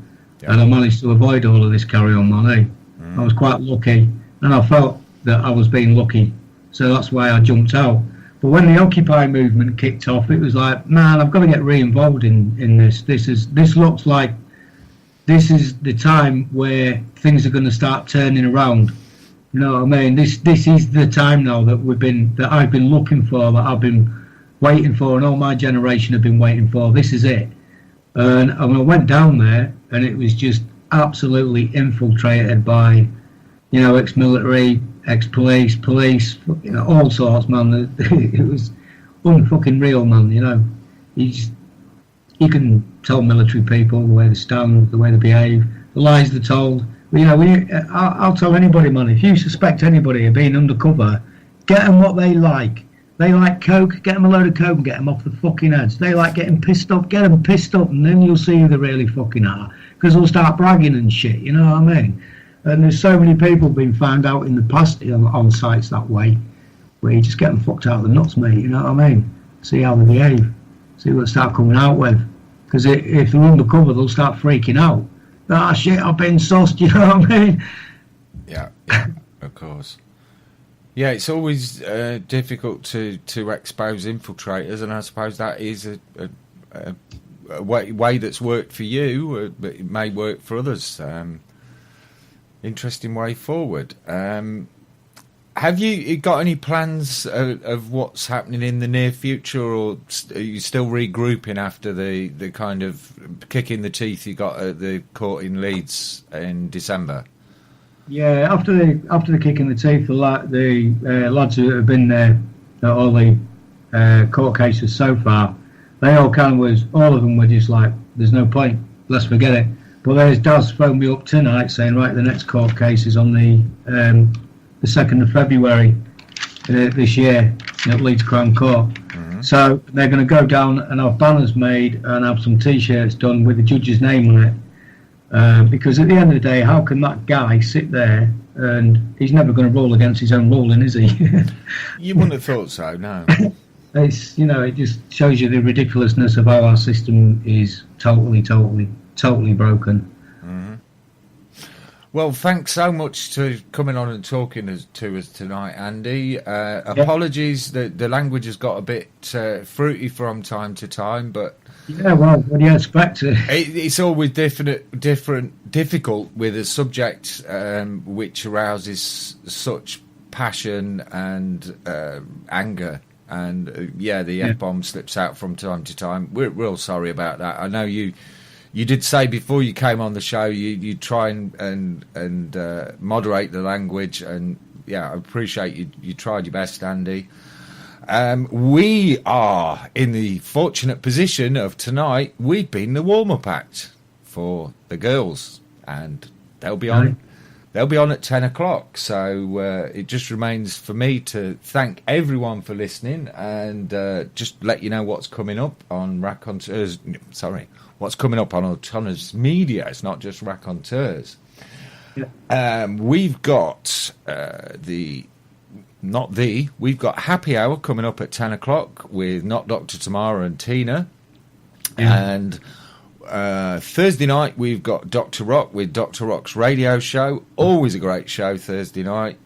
and I managed to avoid all of this carry-on, man. I was quite lucky, and I felt that I was being lucky, so that's why I jumped out. But when the Occupy movement kicked off, it was like, man, I've got to get re-involved in this. This looks like this is the time where things are going to start turning around. You know what I mean? This is the time now that I've been looking for, that I've been waiting for, and all my generation have been waiting for. This is it. And I went down there, and it was just absolutely infiltrated by, you know, ex-military, ex-police, police, you know, all sorts, man. It was unfucking real, man. You know, you can tell military people the way they stand, the way they behave, the lies they're told. But, you know, I'll tell anybody, man, if you suspect anybody of being undercover, get them what they like. They like coke, get them a load of coke and get them off the fucking heads. They like getting pissed off, get them pissed up, and then you'll see who they really fucking are. Because they'll start bragging and shit, you know what I mean? And there's so many people being found out in the past on sites that way, where you just get them fucked out of the nuts, mate, you know what I mean? See how they behave, see what they start coming out with. Because if they're undercover, they'll start freaking out. Ah, shit, I've been sussed, you know what I mean? Yeah, of course. Yeah, it's always difficult to expose infiltrators, and I suppose that is a way that's worked for you, but it may work for others. Interesting way forward. Have you got any plans of what's happening in the near future, or are you still regrouping after the kind of kick in the teeth you got at the court in Leeds in December? Yeah, after the kick in the teeth, the lads who have been there at all the court cases so far, they all of them were just like, there's no point, let's forget it. But there's Daz phoned me up tonight saying, right, the next court case is on the 2nd of February this year at Leeds Crown Court. Mm-hmm. So they're going to go down and have banners made and have some T-shirts done with the judge's name on it. Because at the end of the day, how can that guy sit there and he's never going to rule against his own ruling, is he? You wouldn't have thought so, no. It's, it just shows you the ridiculousness of how our system is totally broken. Mm-hmm. Well, thanks so much for coming on and talking to us tonight, Andy. Apologies that the language has got a bit fruity from time to time, but yeah, well, what do you expect? It's always difficult with a subject which arouses such passion and anger. And the F-bomb slips out from time to time. We're real sorry about that. I know you did say before you came on the show you try and moderate the language, and I appreciate you tried your best, Andy. We are in the fortunate position of tonight. We've been the warm-up act for the girls, and they'll be on. They'll be on at 10 o'clock, so it just remains for me to thank everyone for listening and just let you know what's coming up on what's coming up on Autonomous Media. It's not just Raconteurs. Yeah. We've got we've got Happy Hour coming up at 10 o'clock with Not Dr. Tamara and Tina. Yeah. And Thursday night we've got Dr. Rock with Dr. Rock's radio show. Always a great show Thursday night,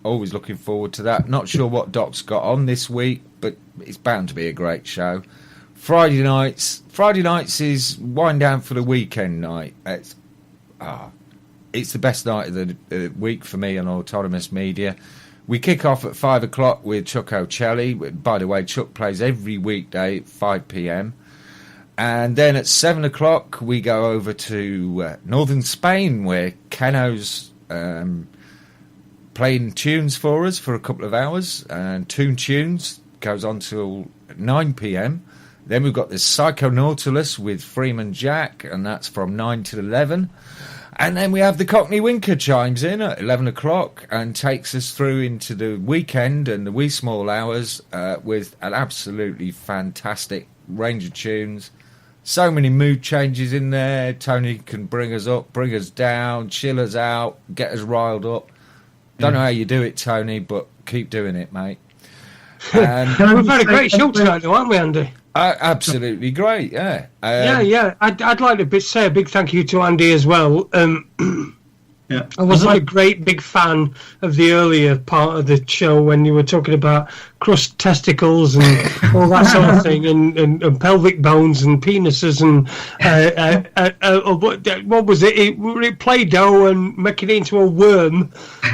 always looking forward to that. Not sure what Doc's got on this week, but it's bound to be a great show. Friday nights is wind down for the weekend night. It's the best night of the week for me on Autonomous Media. We kick off at 5 o'clock with Chuck O'Celli. By the way, Chuck plays every weekday at 5 p.m. And then at 7 o'clock, we go over to northern Spain, where Keno's playing tunes for us for a couple of hours. And Tune Tunes goes on till 9 p.m. Then we've got the Psycho Nautilus with Freeman Jack, and that's from 9 till 11. And then we have the Cockney Winker chimes in at 11 o'clock and takes us through into the weekend and the wee small hours with an absolutely fantastic range of tunes. So many mood changes in there. Tony can bring us up, bring us down, chill us out, get us riled up. Don't know how you do it, Tony, but keep doing it, mate. We've had a great show tonight, though, haven't we, Andy? Absolutely great, yeah. I'd like to say a big thank you to Andy as well. Yeah. I wasn't a great big fan of the earlier part of the show when you were talking about crust testicles and all that sort of thing, and pelvic bones and penises and what was it? Play-Doh and making it into a worm.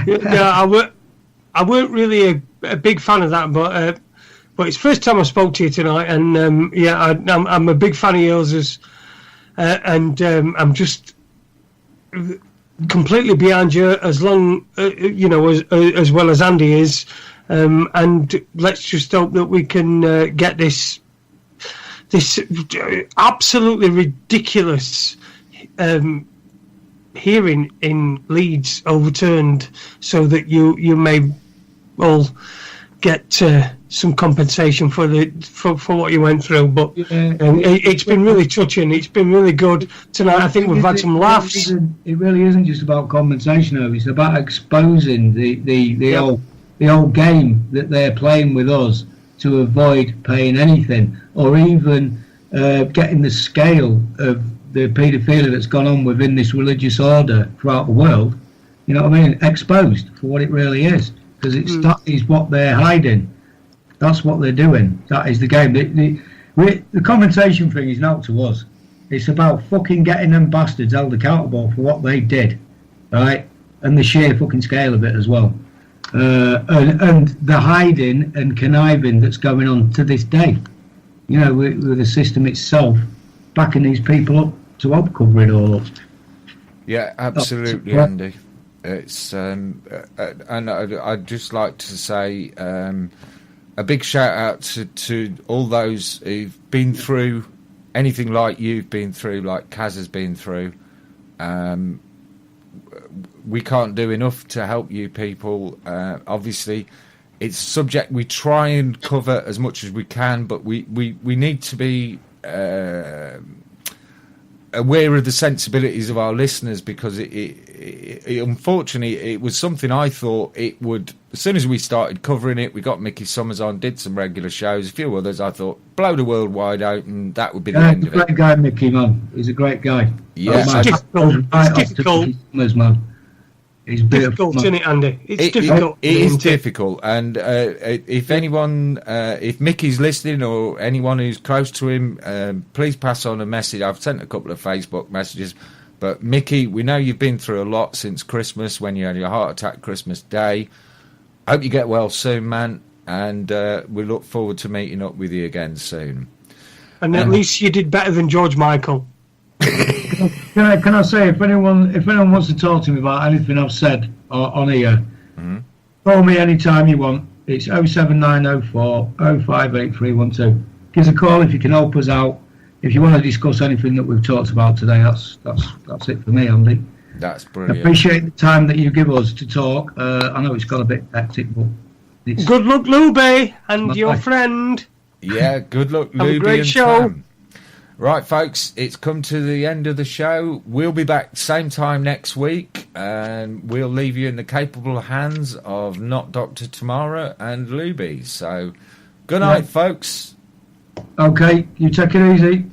I weren't really a big fan of that, but it's the first time I spoke to you tonight, and I'm a big fan of yours, and I'm just completely behind you as long as well as Andy is, and let's just hope that we can get this absolutely ridiculous hearing in Leeds overturned, so that you may all get some compensation for what you went through. But it's been really touching. It's been really good tonight. I think we've had some laughs. It really isn't just about compensation, though. It's about exposing the old game that they're playing with us to avoid paying anything, or even getting the scale of the paedophilia that's gone on within this religious order throughout the world. You know what I mean? Exposed for what it really is, because that is what they're hiding. That's what they're doing. That is the game. The compensation thing is not to us. It's about fucking getting them bastards held accountable for what they did, right? And the sheer fucking scale of it as well. and the hiding and conniving that's going on to this day. You know, with the system itself backing these people up to help cover it all up. Yeah, absolutely, Andy. It's and I'd just like to say a big shout out to all those who've been through anything like you've been through, like Kaz has been through. We can't do enough to help you people. Obviously, it's a subject we try and cover as much as we can, but we need to be aware of the sensibilities of our listeners, because it unfortunately it was something I thought it would. As soon as we started covering it, we got Mickey Summers on, did some regular shows, a few others. I thought blow the world wide open, that would be the end of it. Great guy, Mickey, man. He's a great guy. Yeah, it's difficult. Summers, man. It's difficult, isn't it, Andy? It's difficult. It is difficult, and if anyone, if Mickey's listening or anyone who's close to him, please pass on a message. I've sent a couple of Facebook messages, but Mickey, we know you've been through a lot since Christmas when you had your heart attack Christmas Day. Hope you get well soon, man, and we look forward to meeting up with you again soon. And at least you did better than George Michael. Can I say, if anyone wants to talk to me about anything I've said on here, call me anytime you want. It's 07904 058312. Give us a call if you can help us out. If you want to discuss anything that we've talked about today, that's it for me, Andy. That's brilliant. I appreciate the time that you give us to talk. I know it's got a bit hectic, but good luck, Lube, and your friend. Yeah, good luck, Lube. Have a great show. Sam. Right, folks, it's come to the end of the show. We'll be back same time next week, and we'll leave you in the capable hands of not Dr. Tamara and Luby. So, good night, folks. Okay, you take it easy.